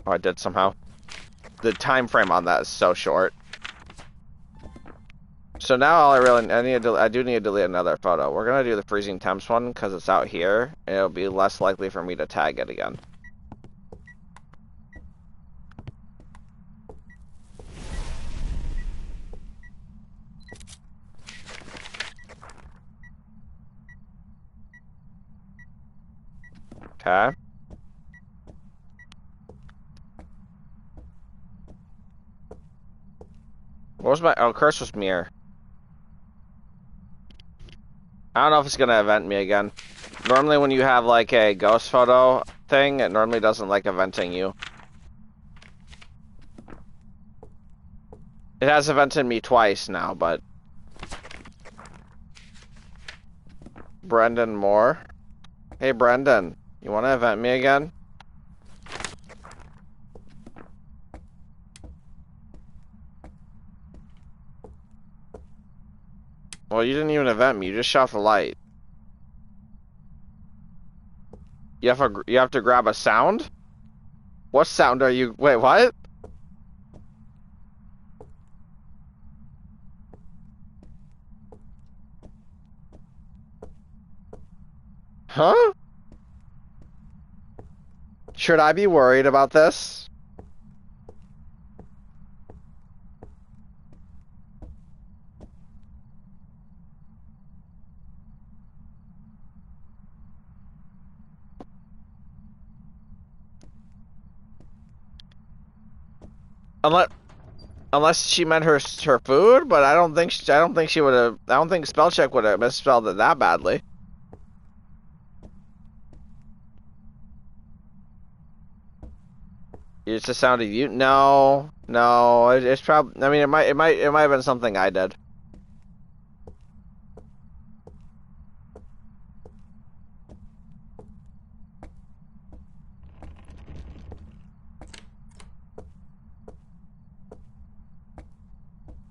Oh, I did somehow. The time frame on that is so short. So now all I do need to delete another photo. We're gonna do the freezing temps one because it's out here, and it'll be less likely for me to tag it again. Okay. What was my... Oh, curse was mirror. I don't know if it's gonna event me again. Normally when you have like a ghost photo thing, it normally doesn't like eventing you. It has evented me twice now, but... Brendan Moore. Hey Brendan, you wanna event me again? Well, you didn't even event me, you just shot the light. You have to grab a sound? What sound are you... Wait, what? Huh? Should I be worried about this? Unless she meant her food, but I don't think she would have. I don't think spell check would have misspelled it that badly. It's the sound of you. No, it's probably. I mean, it might have been something I did.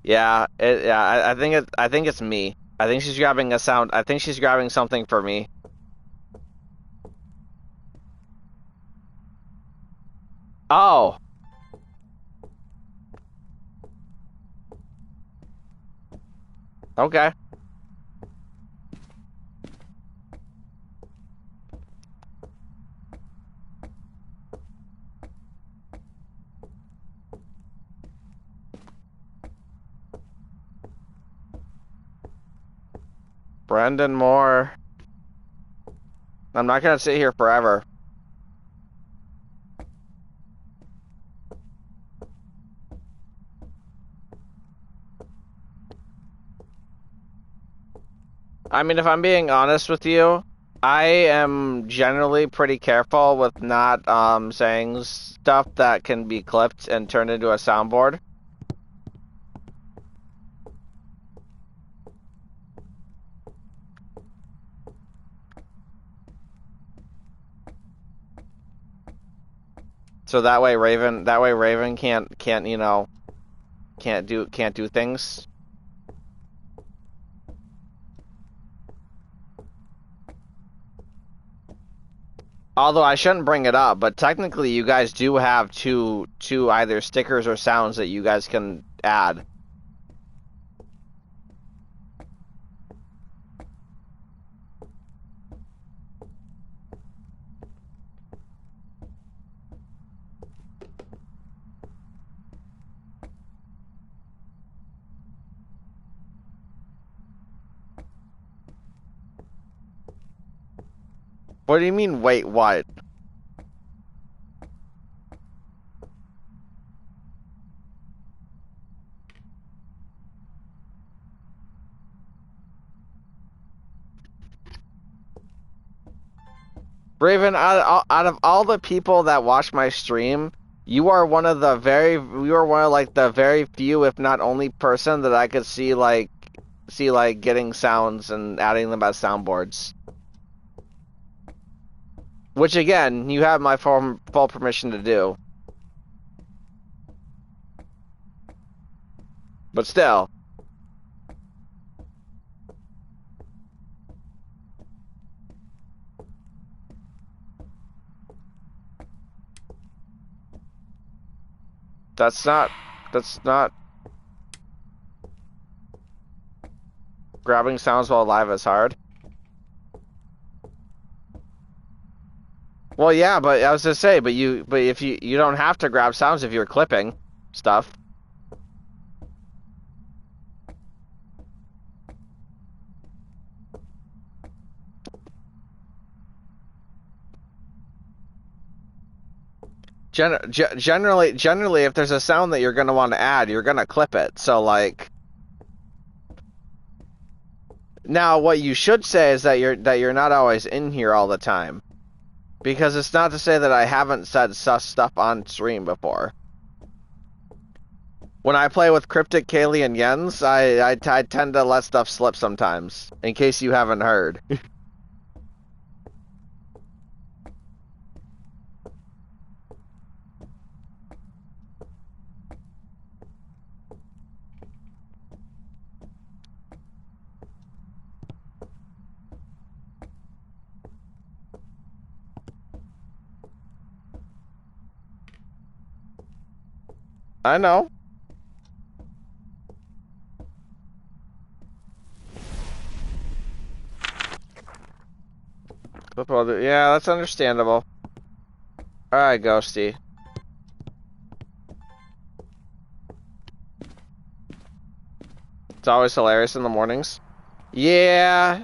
Yeah, I think it's me. I think she's grabbing a sound. I think she's grabbing something for me. Oh. Okay. Brendan Moore. I'm not gonna sit here forever. I mean, if I'm being honest with you, I am generally pretty careful with not saying stuff that can be clipped and turned into a soundboard. So that way Raven can't, you know, can't do things. Although I shouldn't bring it up, but technically you guys do have two either stickers or sounds that you guys can add. What do you mean, wait, what? Raven, out of all the people that watch my stream, you are one of like the very few, if not only person that I could see like getting sounds and adding them as soundboards. Which again, you have my full permission to do. But still. That's not grabbing sounds while live is hard. Well, yeah, but I was gonna say, but if you don't have to grab sounds if you're clipping stuff. Generally, if there's a sound that you're gonna want to add, you're gonna clip it. So like, now what you should say is that you're not always in here all the time, because it's not to say that I haven't said sus stuff on stream before. When I play with Cryptic, Kaylee, and Jens, I tend to let stuff slip sometimes, in case you haven't heard. I know. Yeah, that's understandable. Alright, Ghosty. It's always hilarious in the mornings. Yeah.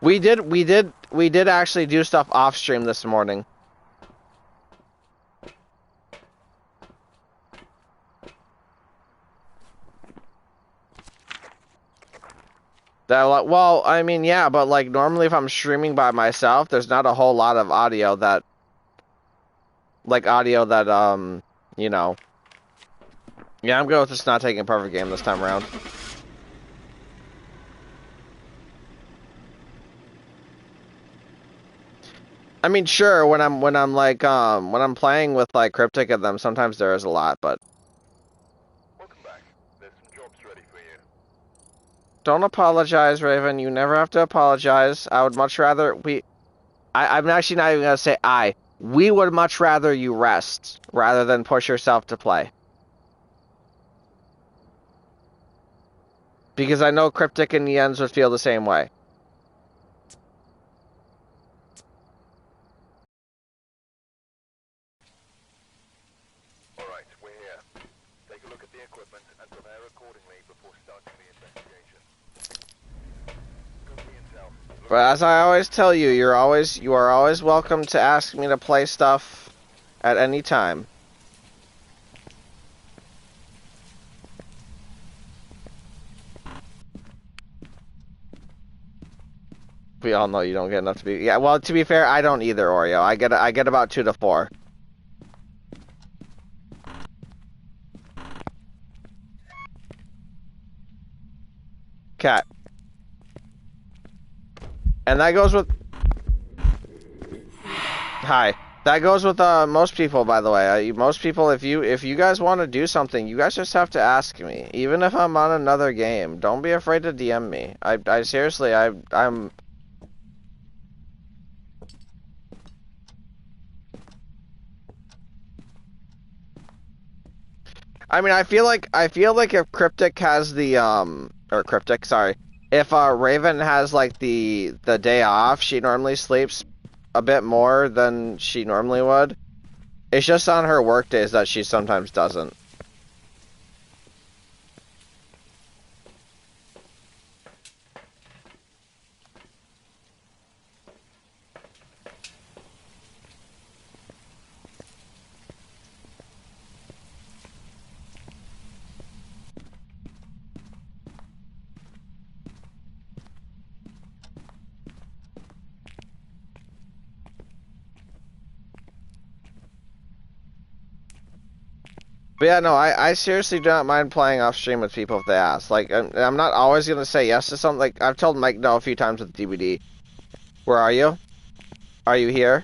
We did actually do stuff off stream this morning. Well, I mean, yeah, but like normally if I'm streaming by myself, there's not a whole lot of audio that, you know. Yeah, I'm good with this not taking a perfect game this time around. I mean, sure, when I'm playing with like Cryptic and them, sometimes there is a lot, but Welcome back. There's some jobs ready for you. don't apologize, Raven. You never have to apologize. I would much rather I'm actually not even gonna say I. We would much rather you rest rather than push yourself to play. Because I know Cryptic and Jens would feel the same way. Alright, we're here. Take a look at the equipment and prepare accordingly before starting the investigation. Go for yourself. But as I always tell you, you are always welcome to ask me to play stuff at any time. We all know you don't get enough to be. Yeah, well, to be fair, I don't either, Oreo. I get about 2 to 4. Cat. And that goes with... Hi. That goes with most people, by the way. Most people, if you guys want to do something, you guys just have to ask me. Even if I'm on another game, don't be afraid to DM me. I seriously, I'm... I mean, I feel like if Cryptic has the or Cryptic, sorry, if Raven has like the day off, she normally sleeps a bit more than she normally would. It's just on her work days that she sometimes doesn't. But yeah, no, I seriously do not mind playing off stream with people if they ask. Like, I'm not always gonna say yes to something. Like, I've told Mike no a few times with DVD. Where are you? Are you here?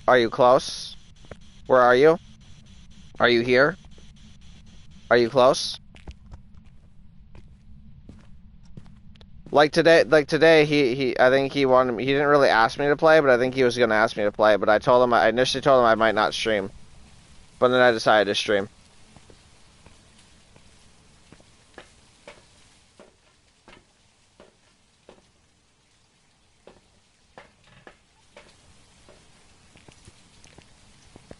Are you close? Where are you? Are you here? Are you close? Like today, I think he wanted me, he didn't really ask me to play, but I think he was gonna ask me to play. But I initially told him I might not stream. But then I decided to stream.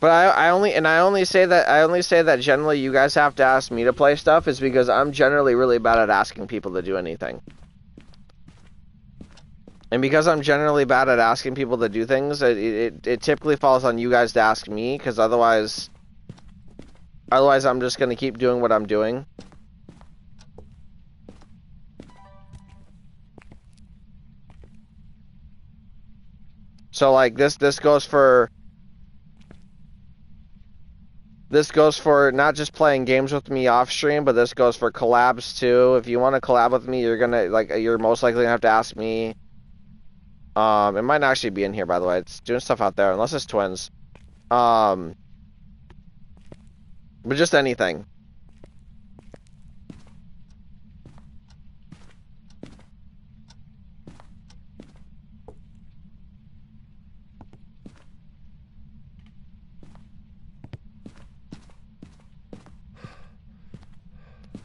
But I only say that generally you guys have to ask me to play stuff is because I'm generally really bad at asking people to do anything. And because I'm generally bad at asking people to do things, it typically falls on you guys to ask me, because otherwise I'm just going to keep doing what I'm doing. So like this goes for not just playing games with me off stream, but this goes for collabs too. If you want to collab with me, you're most likely gonna have to ask me. It might not actually be in here, by the way. It's doing stuff out there, unless it's twins. But just anything.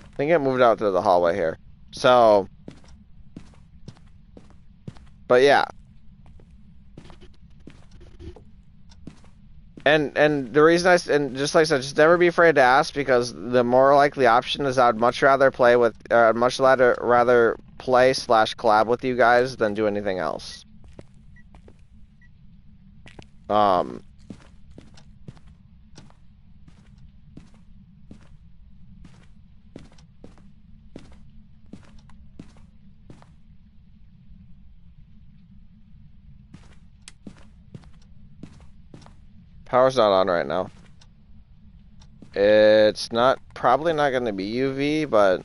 I think it moved out to the hallway here. So, but yeah. And the reason just like I said, just never be afraid to ask, because the more likely option is I'd much rather play with, rather play / collab with you guys than do anything else. Power's not on right now. It's probably not going to be UV, but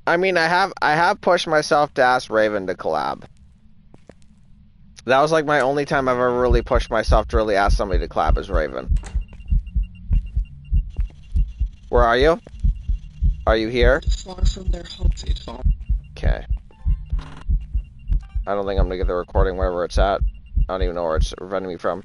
I mean, I have pushed myself to ask Raven to collab. That was like my only time I've ever really pushed myself to really ask somebody to collab is Raven. Where are you? Are you here? Far from their home feed. Okay. I don't think I'm gonna get the recording wherever it's at. I don't even know where it's preventing me from.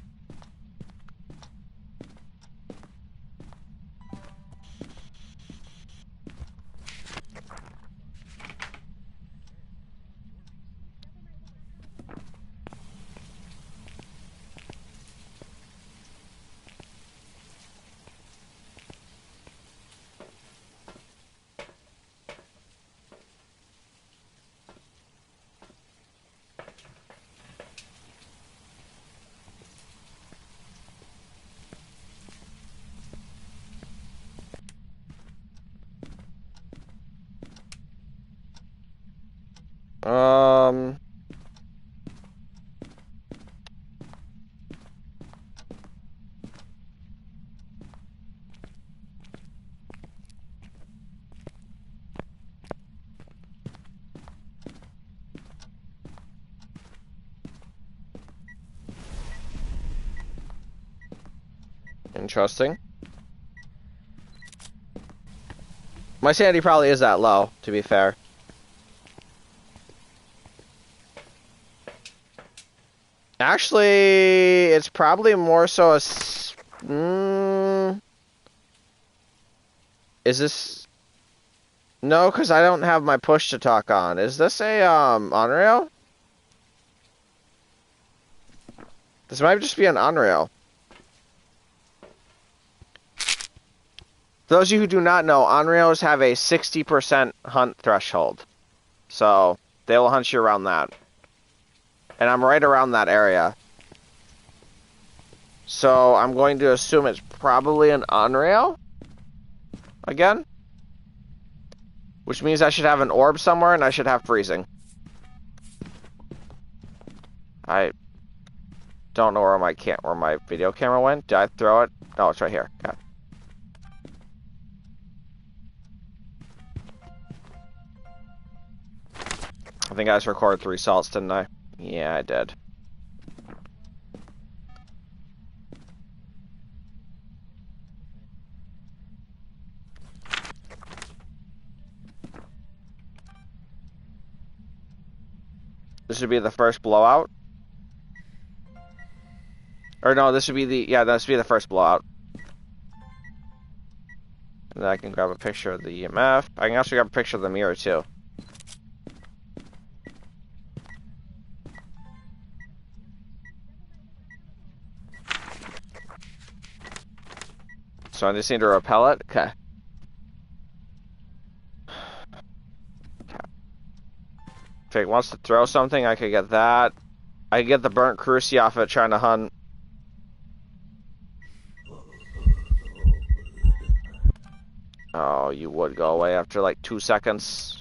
Interesting. My sanity probably is that low, to be fair. Actually, it's probably more so a... Is this... No, because I don't have my push to talk on. Is this a, on-rail? This might just be an on-rail. For those of you who do not know, on-rails have a 60% hunt threshold. So, they will hunt you around that. And I'm right around that area. So, I'm going to assume it's probably an on-rail. Again. Which means I should have an orb somewhere, and I should have freezing. I don't know where my video camera went. Did I throw it? Oh, it's right here. Okay. I think I just recorded 3 salts, didn't I? Yeah, I did. This should be the first blowout. Or no, this would be the... Yeah, this would be the first blowout. And then I can grab a picture of the EMF. I can also grab a picture of the mirror, too. So I just need to repel it? Okay. If it wants to throw something, I could get that. I could get the burnt cruci off it trying to hunt. Oh, you would go away after like 2 seconds.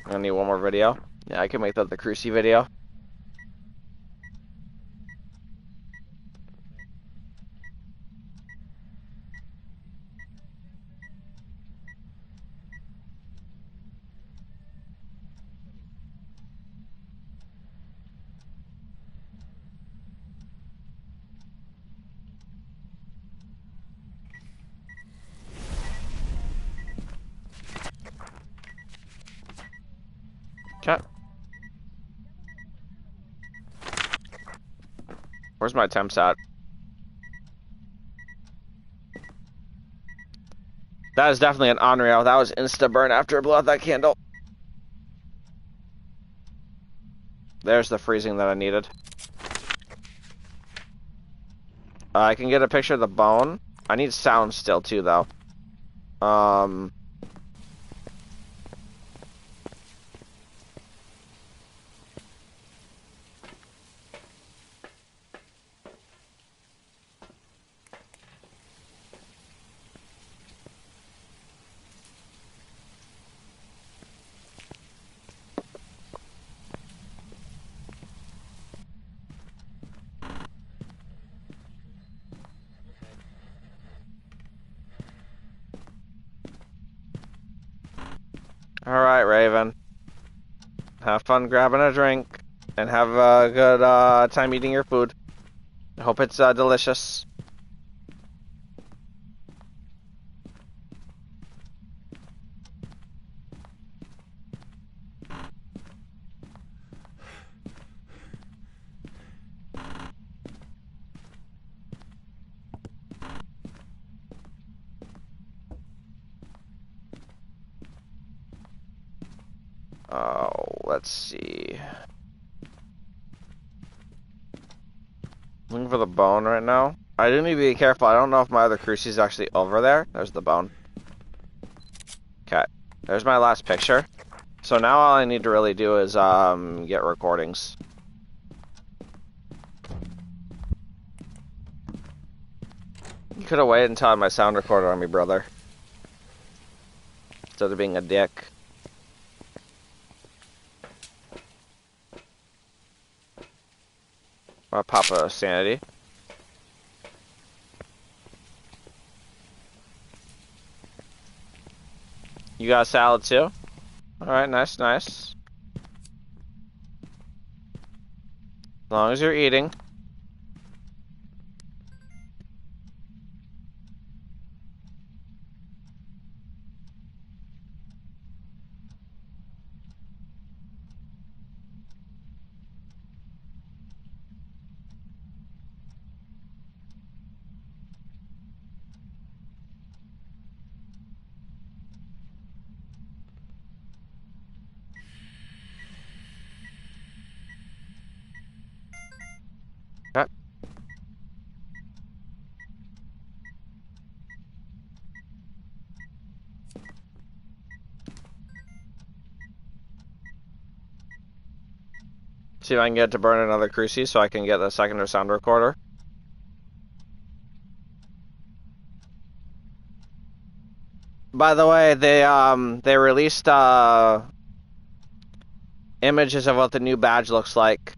I need one more video. Yeah, I can make that the cruci video. Okay. Where's my temps at? That is definitely an on-rail. That was insta-burn after I blew out that candle. There's the freezing that I needed. I can get a picture of the bone. I need sound still too, though. Alright, Raven. Have fun grabbing a drink. And have a good time eating your food. I hope it's delicious. Oh, let's see. Looking for the bone right now. I do need to be careful. I don't know if my other cruci is actually over there. There's the bone. Okay. There's my last picture. So now all I need to really do is get recordings. You could have waited until I had my sound recorder on me, brother. Instead of being a dick. I'll pop a sanity. You got a salad too? Alright, nice, nice. As long as you're eating. Okay. See if I can get to burn another cruci so I can get the second sound recorder. By the way, they released images of what the new badge looks like.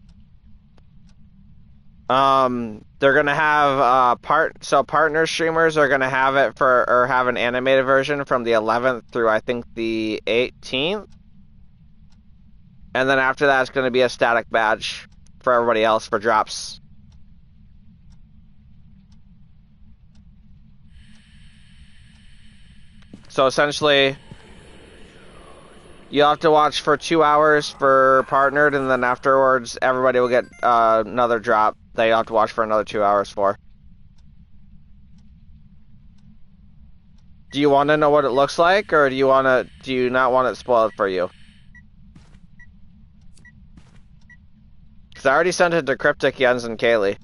They're gonna have partner streamers are gonna have it or have an animated version from the 11th through I think the 18th. And then after that, it's going to be a static badge for everybody else for drops. So essentially, you'll have to watch for 2 hours for partnered, and then afterwards, everybody will get another drop that you'll have to watch for another 2 hours for. Do you want to know what it looks like, or do you not want it spoiled for you? Because I already sent it to Cryptic, Jens, and Kaylee.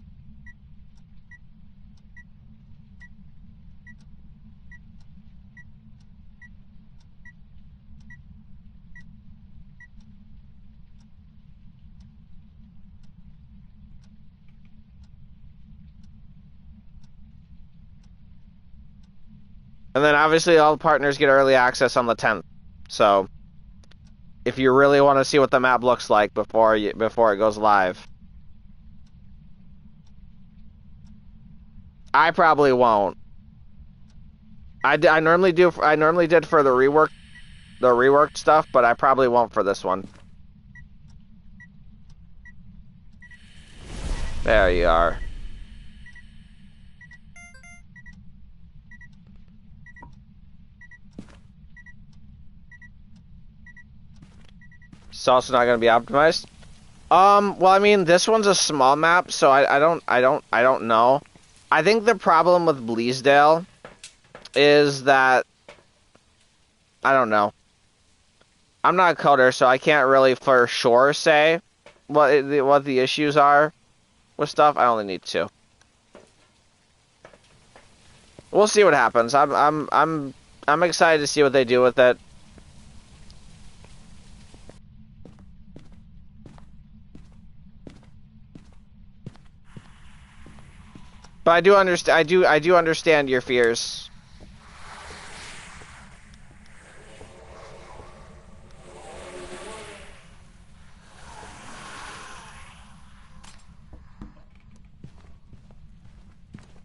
And then obviously all the partners get early access on the 10th. So if you really want to see what the map looks like before it goes live. I probably won't. I normally did for the reworked stuff, but I probably won't for this one. There you are. It's also not going to be optimized. Well, I mean, this one's a small map, so I don't know. I think the problem with Bleasdale is that I don't know. I'm not a coder, so I can't really for sure say what the issues are with stuff. I only need 2. We'll see what happens. I'm excited to see what they do with it. But I do understand. I do understand your fears.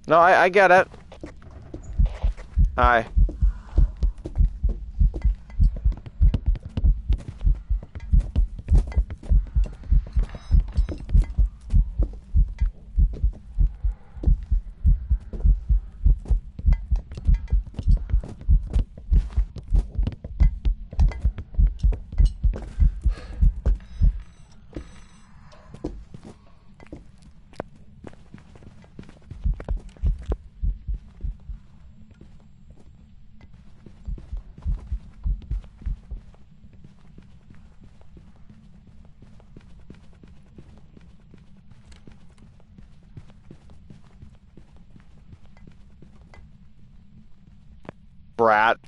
No, I get it. Hi. Brat.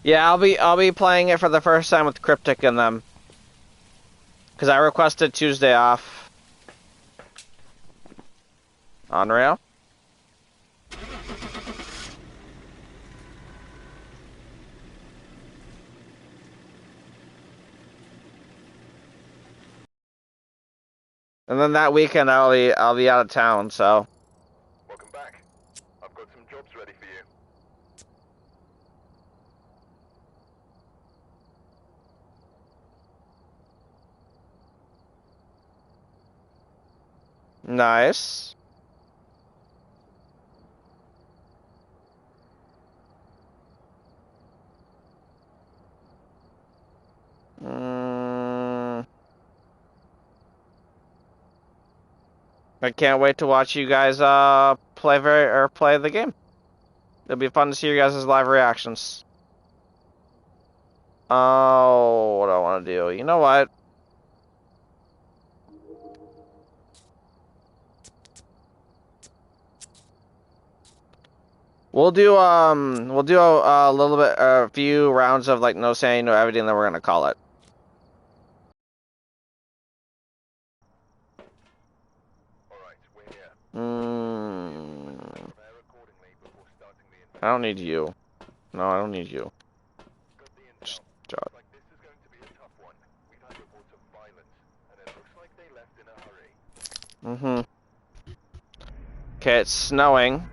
Yeah, I'll be playing it for the first time with Cryptic and them. Cause I requested Tuesday off. Unreal. And then that weekend I'll be out of town, so. Welcome back. I've got some jobs ready for you. Nice. I can't wait to watch you guys play the game. It'll be fun to see your guys' live reactions. Oh, what do I want to do? You know what? We'll do a little bit, a few rounds of like no saying, no everything, then we're gonna call it. I don't need you. No, I don't need you. Just Like this is going to be a tough one. We've had reports of violence, and it looks like they left in a hurry. Okay, it's snowing.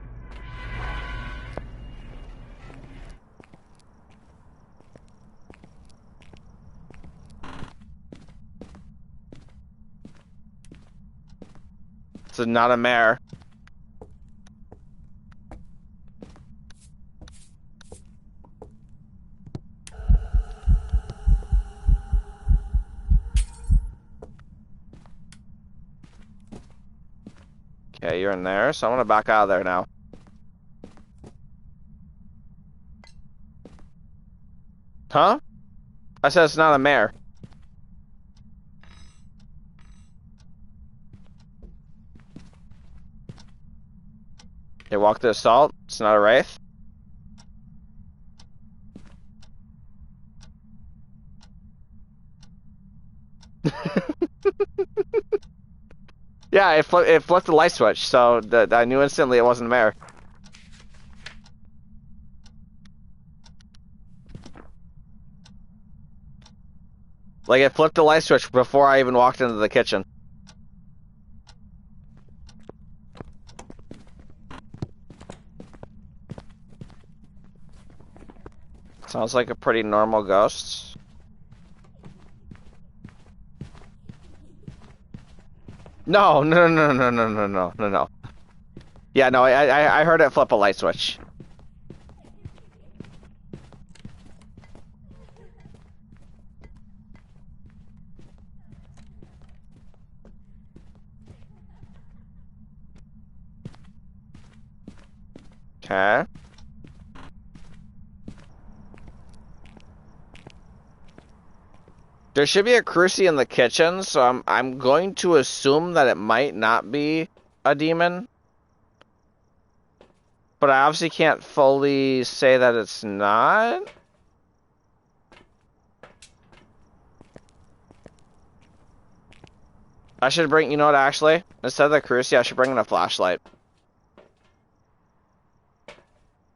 This is not a mare. Okay, you're in there, so I'm gonna back out of there now. Huh? I said it's not a mare. They walk the assault. It's not a wraith. Yeah, it flipped the light switch, so I knew instantly it wasn't a mare. Like, it flipped the light switch before I even walked into the kitchen. Sounds like a pretty normal ghost. No. Yeah, no, I heard it flip a light switch. Okay. There should be a cruci in the kitchen, so I'm going to assume that it might not be a demon. But I obviously can't fully say that it's not. I should bring, you know what, actually? Instead of the cruci, I should bring in a flashlight.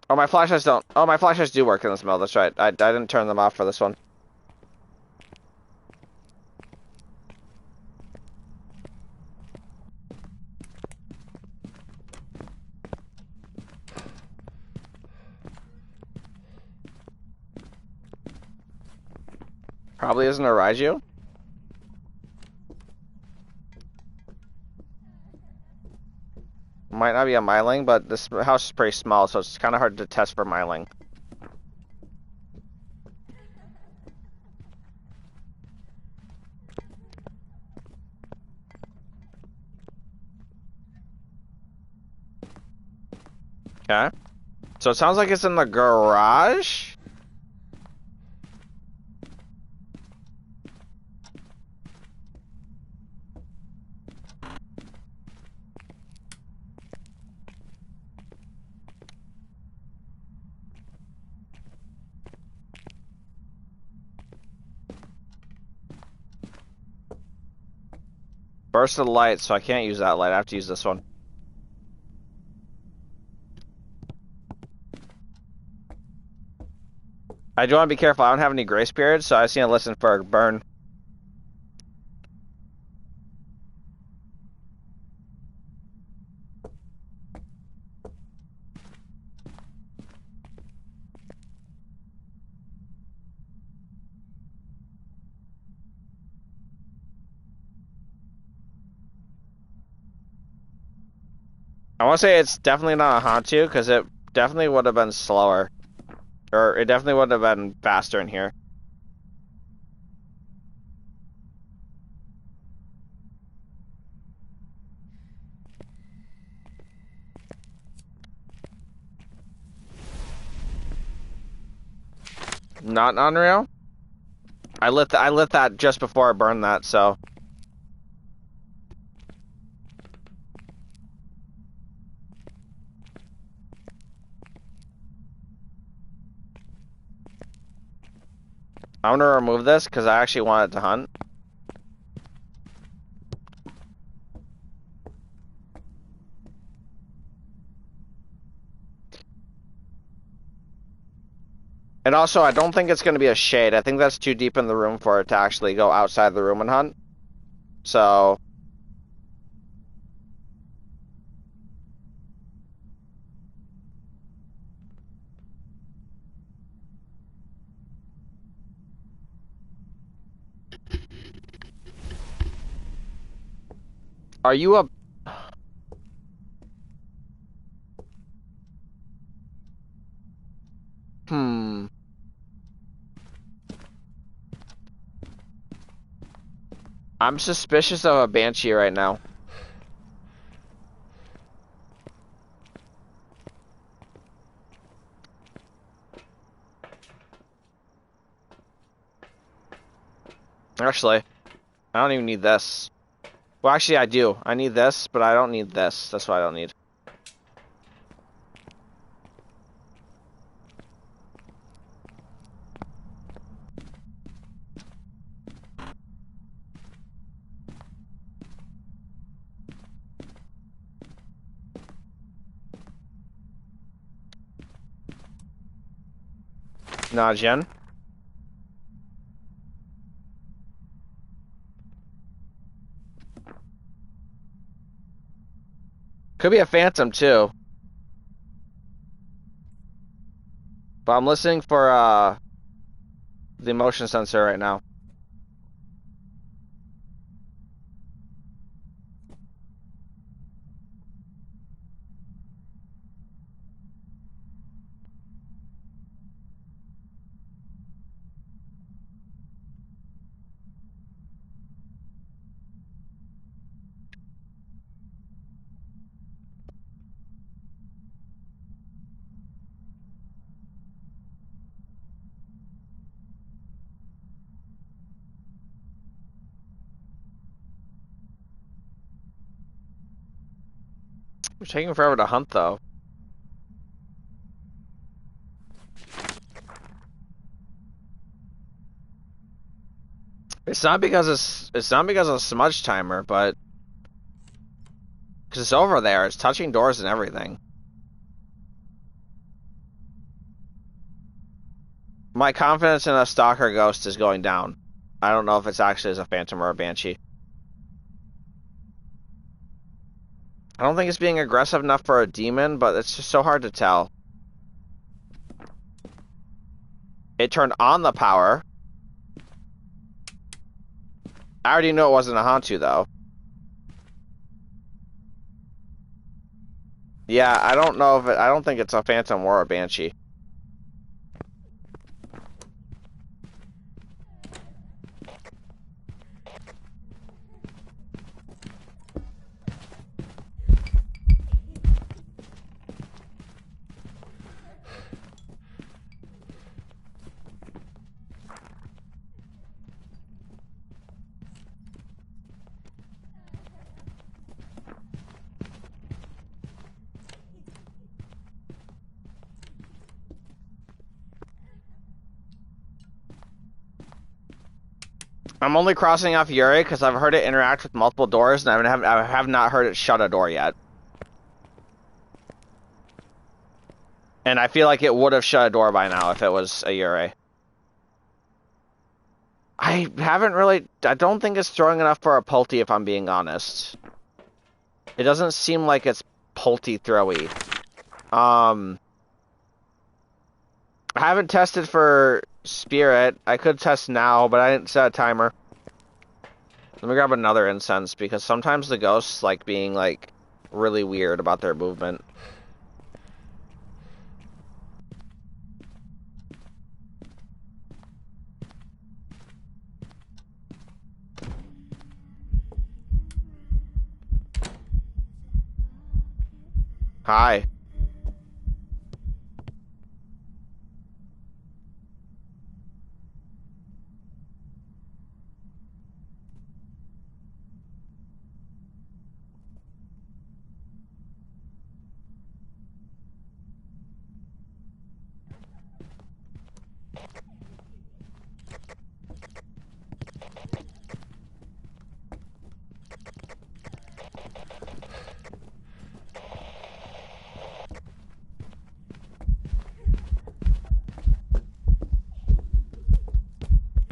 Oh, my flashlights don't. Oh, my flashlights do work in this mode, that's right. I didn't turn them off for this one. Probably isn't a Raiju. Might not be a Myling, but this house is pretty small, so it's kind of hard to test for Myling. Okay. So it sounds like it's in the garage. Burst of light, so I can't use that light. I have to use this one. I do want to be careful. I don't have any grace periods, so I just need to listen for a burn. I want to say it's definitely not a Hantu, because it definitely would have been slower. Or it definitely would have been faster in here. Not unreal? I lit that just before I burned that, so... I'm gonna remove this because I actually wanted to hunt. And also, I don't think it's gonna be a shade. I think that's too deep in the room for it to actually go outside the room and hunt. So... Are you a... I'm suspicious of a Banshee right now. Actually, I don't even need this. Well, actually, I do. I need this, but I don't need this. That's what I don't need. Nah, Jen. Could be a phantom too. But I'm listening for the motion sensor right now. It's taking forever to hunt though. It's not because of smudge timer, but because it's over there. It's touching doors and everything. My confidence in a stalker ghost is going down. I don't know if it's actually as a phantom or a banshee. I don't think it's being aggressive enough for a demon, but it's just so hard to tell. It turned on the power. I already knew it wasn't a Hantu, though. Yeah, I don't know if I don't think it's a phantom or a banshee. I'm only crossing off Yuri because I've heard it interact with multiple doors, and I have not heard it shut a door yet. And I feel like it would have shut a door by now if it was a Yuri. I don't think it's throwing enough for a Pulty, if I'm being honest. It doesn't seem like it's Pulty throwy. I haven't tested for Spirit. I could test now, but I didn't set a timer. Let me grab another incense, because sometimes the ghosts like being, like, really weird about their movement. Hi.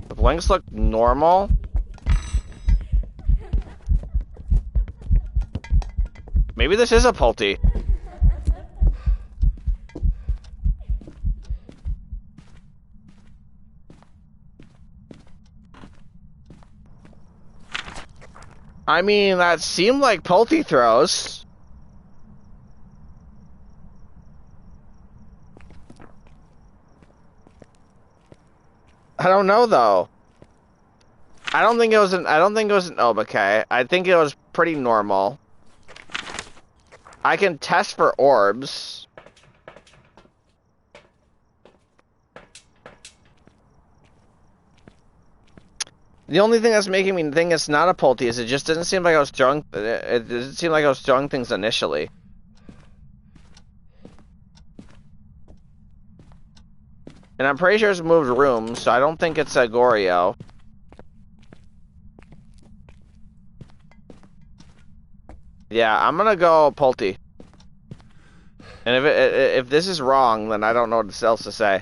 The blinks look normal. Maybe this is a Pulty. I mean, that seemed like Pulty throws. I don't know though. I don't think it was an Obake. I think it was pretty normal. I can test for orbs. The only thing that's making me think it's not a Pulte is it just didn't seem like I was throwing. It didn't seem like I was throwing things initially. And I'm pretty sure it's moved rooms, so I don't think it's a Goryo. Yeah, I'm gonna go Pulte. And if this is wrong, then I don't know what else to say.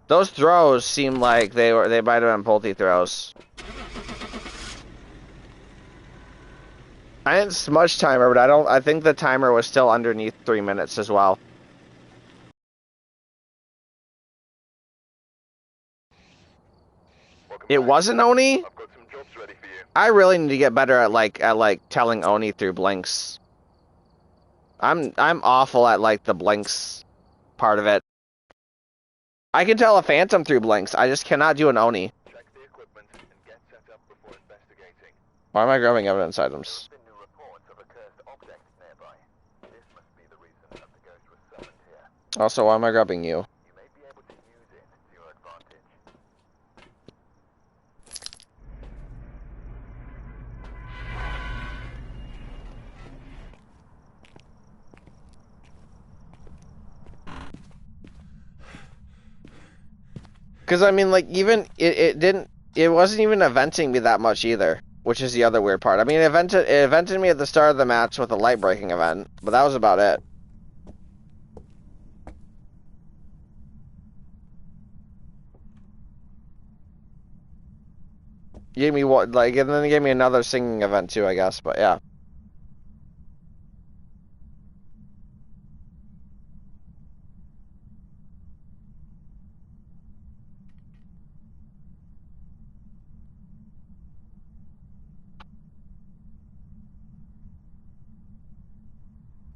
Those throws seem like they might have been Pulte throws. I didn't smudge timer, but I think the timer was still underneath 3 minutes as well. It wasn't Oni? I've got some jobs ready for you. I really need to get better at telling Oni through blinks. I'm awful at like the blinks part of it. I can tell a phantom through blinks. I just cannot do an Oni. Check the equipment and get set up before investigating. Why am I grabbing evidence items? There have been new reports of a cursed object nearby. This must be the reason that the ghost was summoned here. Also, why am I grabbing you? You may be able to use it to your advantage. Because I mean, like, even it wasn't even eventing me that much either, which is the other weird part. I mean, it evented me at the start of the match with a light breaking event, but that was about it. Gave me what, like, and then it gave me another singing event too, I guess. But yeah.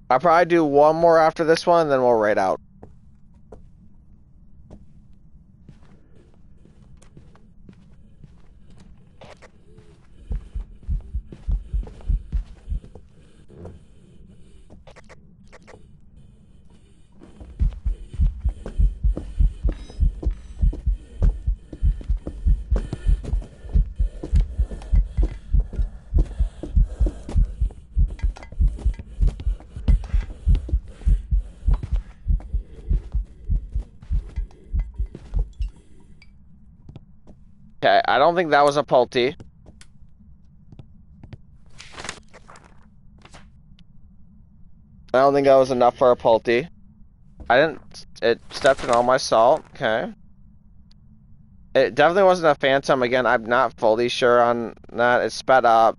I'll probably do one more after this one, then we'll raid out. Okay, I don't think that was a Pulte. I don't think that was enough for a Pulte. It stepped in all my salt. Okay. It definitely wasn't a Phantom. Again, I'm not fully sure on that. It sped up.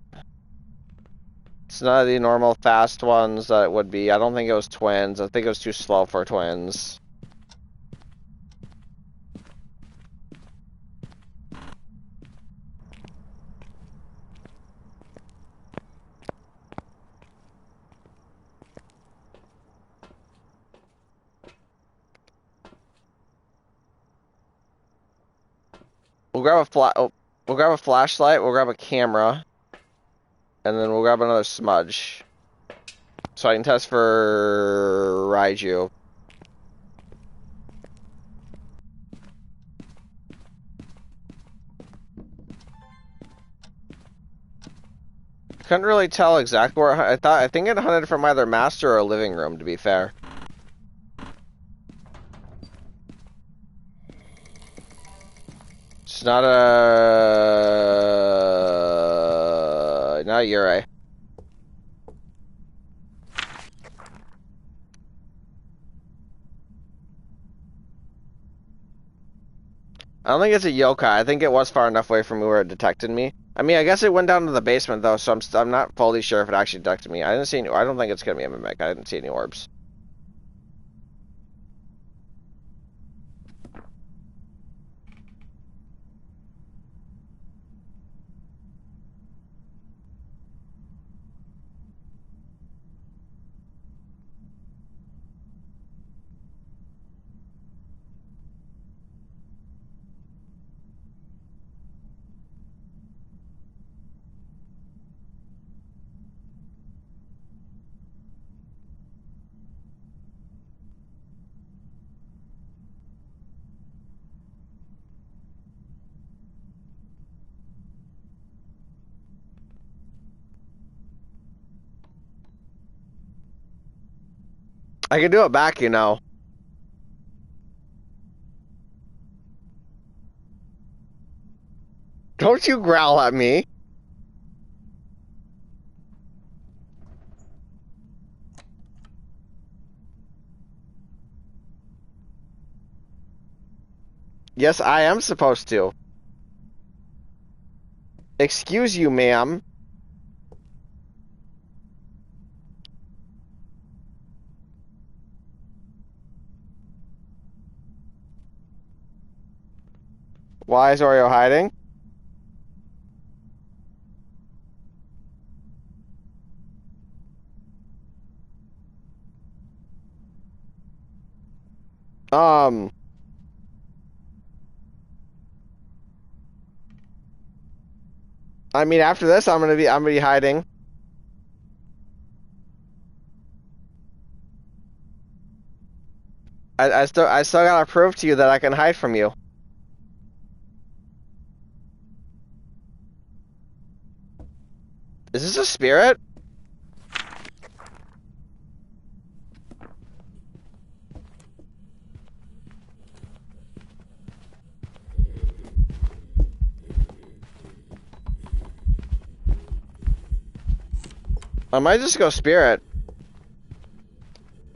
It's none of the normal fast ones that it would be. I don't think it was twins. I think it was too slow for twins. We'll grab we'll grab a flashlight, we'll grab a camera, and then we'll grab another smudge. So I can test for Raiju. Couldn't really tell exactly where I think it hunted from either master or a living room, to be fair. It's not not Yurei. I don't think it's a yokai. I think it was far enough away from me where it detected me. I mean, I guess it went down to the basement though, so I'm not fully sure if it actually detected me. I don't think it's gonna be a mimic. I didn't see any orbs. I can do it back, you know. Don't you growl at me. Yes, I am supposed to. Excuse you, ma'am. Why is Oreo hiding? I mean, after this, I'm gonna be hiding. I still gotta prove to you that I can hide from you. Is this a spirit? I might just go spirit.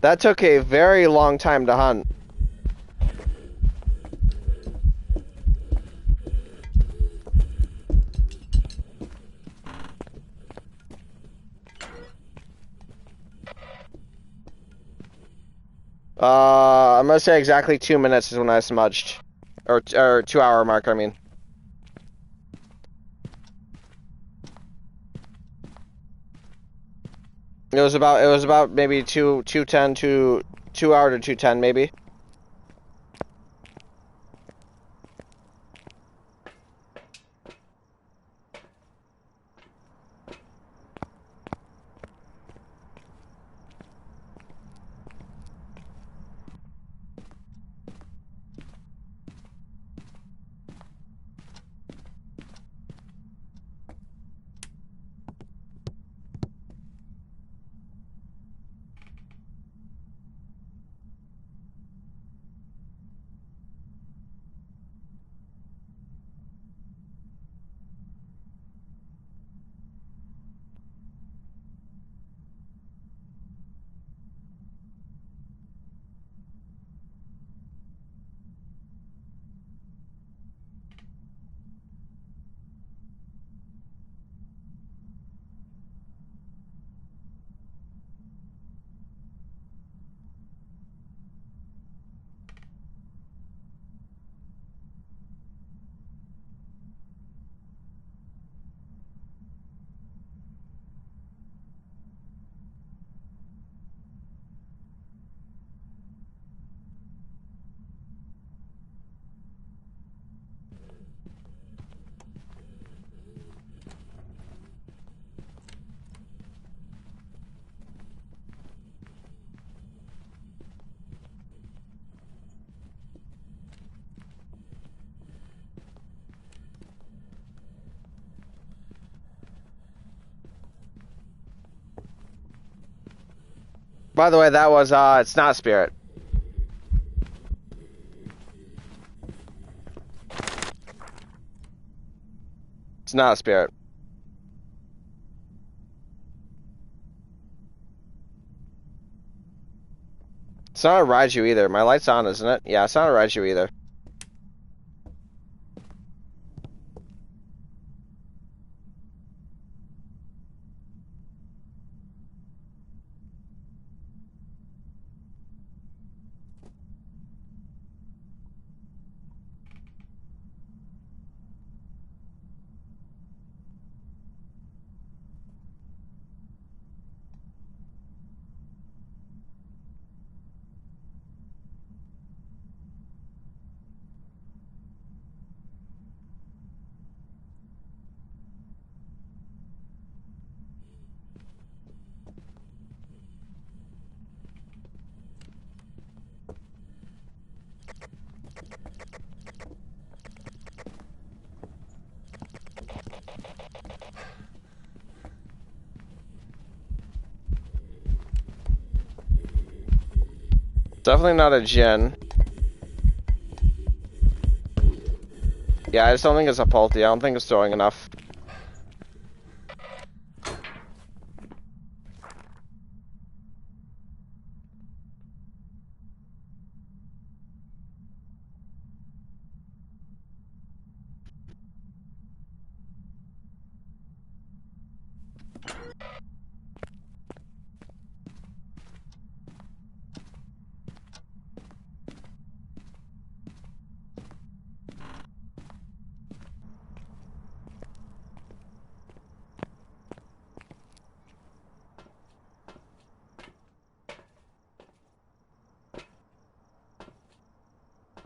That took a very long time to hunt. I'm gonna say exactly 2 minutes is when I smudged. Or 2 hour mark, I mean. It was about maybe 2:10 to 2 hour to 2:10 maybe. By the way, that was it's not spirit. It's not a spirit. It's not a Raiju either. My light's on, isn't it? Yeah, it's not a Raiju either. Definitely not a Jinn. Yeah, I just don't think it's a Pulti. I don't think it's throwing enough.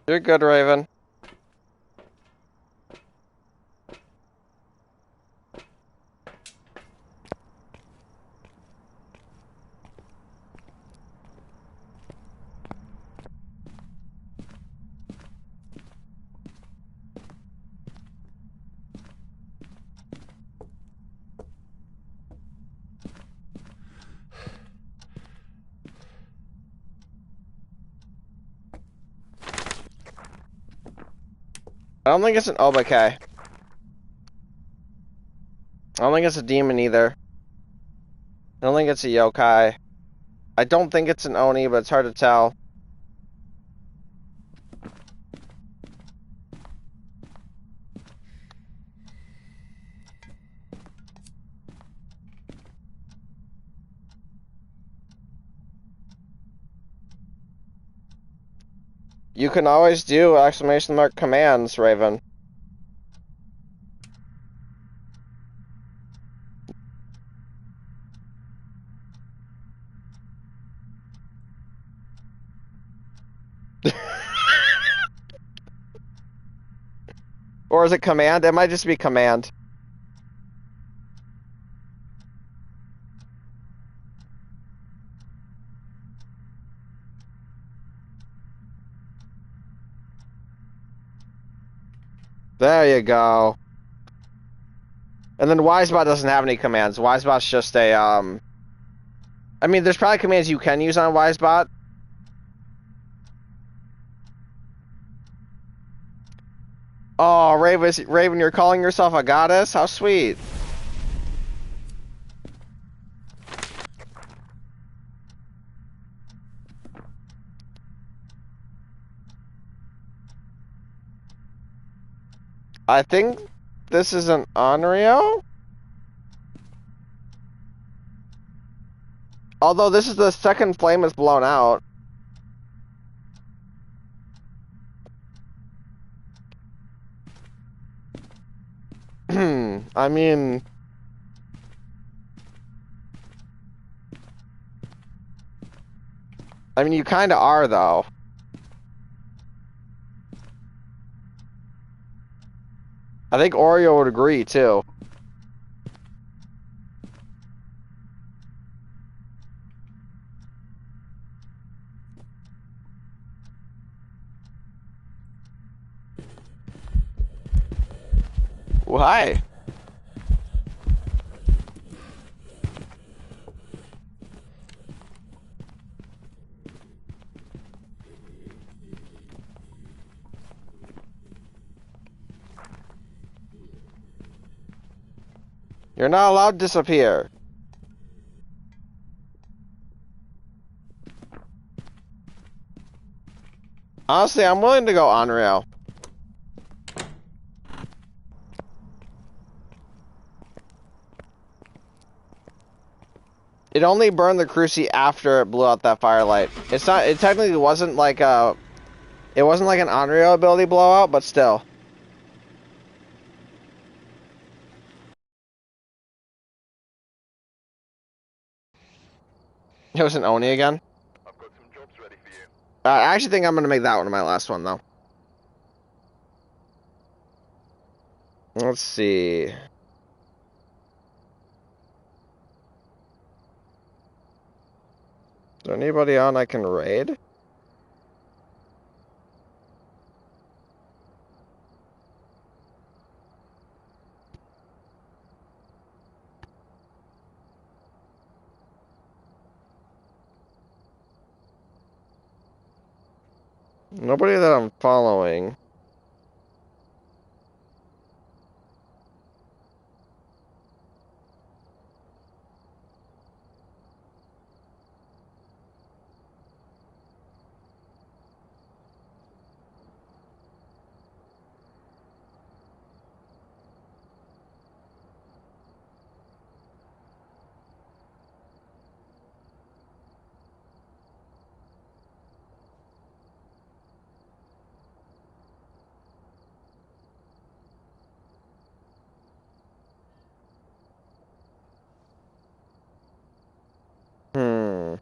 You're good, Raven. I don't think it's an Obake. I don't think it's a demon either. I don't think it's a yokai. I don't think it's an Oni, but it's hard to tell. You can always do exclamation mark commands, Raven. Or is it command? It might just be command. There you go. And then Wisebot doesn't have any commands. Wisebot's just a, I mean, there's probably commands you can use on Wisebot. Oh, Raven, you're calling yourself a goddess? How sweet. I think this is an Onryo? Although this is the second flame is blown out. I mean... you kinda are, though. I think Oreo would agree, too. Why? You're not allowed to disappear. Honestly, I'm willing to go Onryo. It only burned the Cruci after it blew out that firelight. It's not. It technically wasn't like a. It wasn't like an Onryo ability blowout, but still. It was an Oni again. I've got some jobs ready for you. I actually think I'm gonna make that one my last one though. Let's see. Is there anybody on I can raid? Nobody that I'm following. Hmm.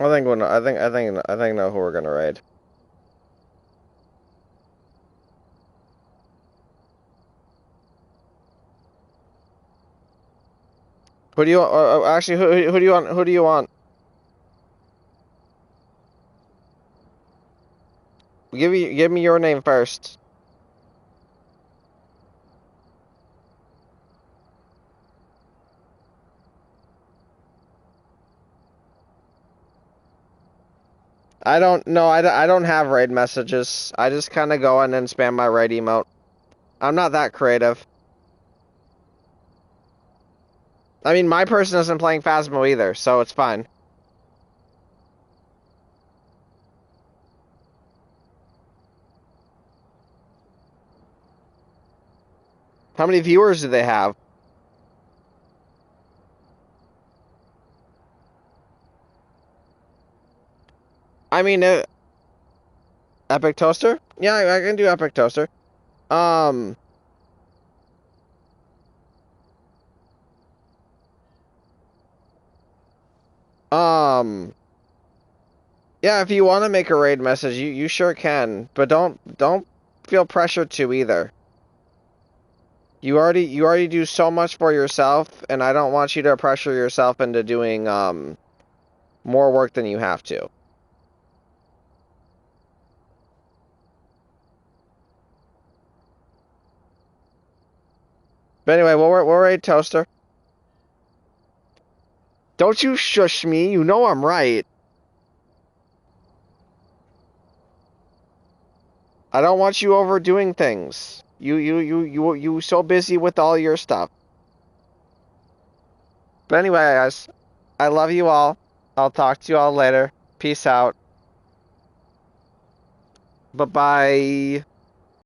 I think know who we're gonna raid. Who do you want? Actually, who do you want? Who do you want? Give me your name first. I don't have raid messages. I just kind of go in and spam my raid emote. I'm not that creative. I mean, my person isn't playing Phasmo either, so it's fine. How many viewers do they have? I mean, Epic Toaster? Yeah, I can do Epic Toaster. Um, um, yeah, if you want to make a raid message, you sure can, but don't feel pressured to either. You already do so much for yourself, and I don't want you to pressure yourself into doing more work than you have to. But anyway, we'll raid Toaster. Don't you shush me. You know I'm right. I don't want you overdoing things. You so busy with all your stuff. But anyway, guys, I love you all. I'll talk to you all later. Peace out. Bye-bye.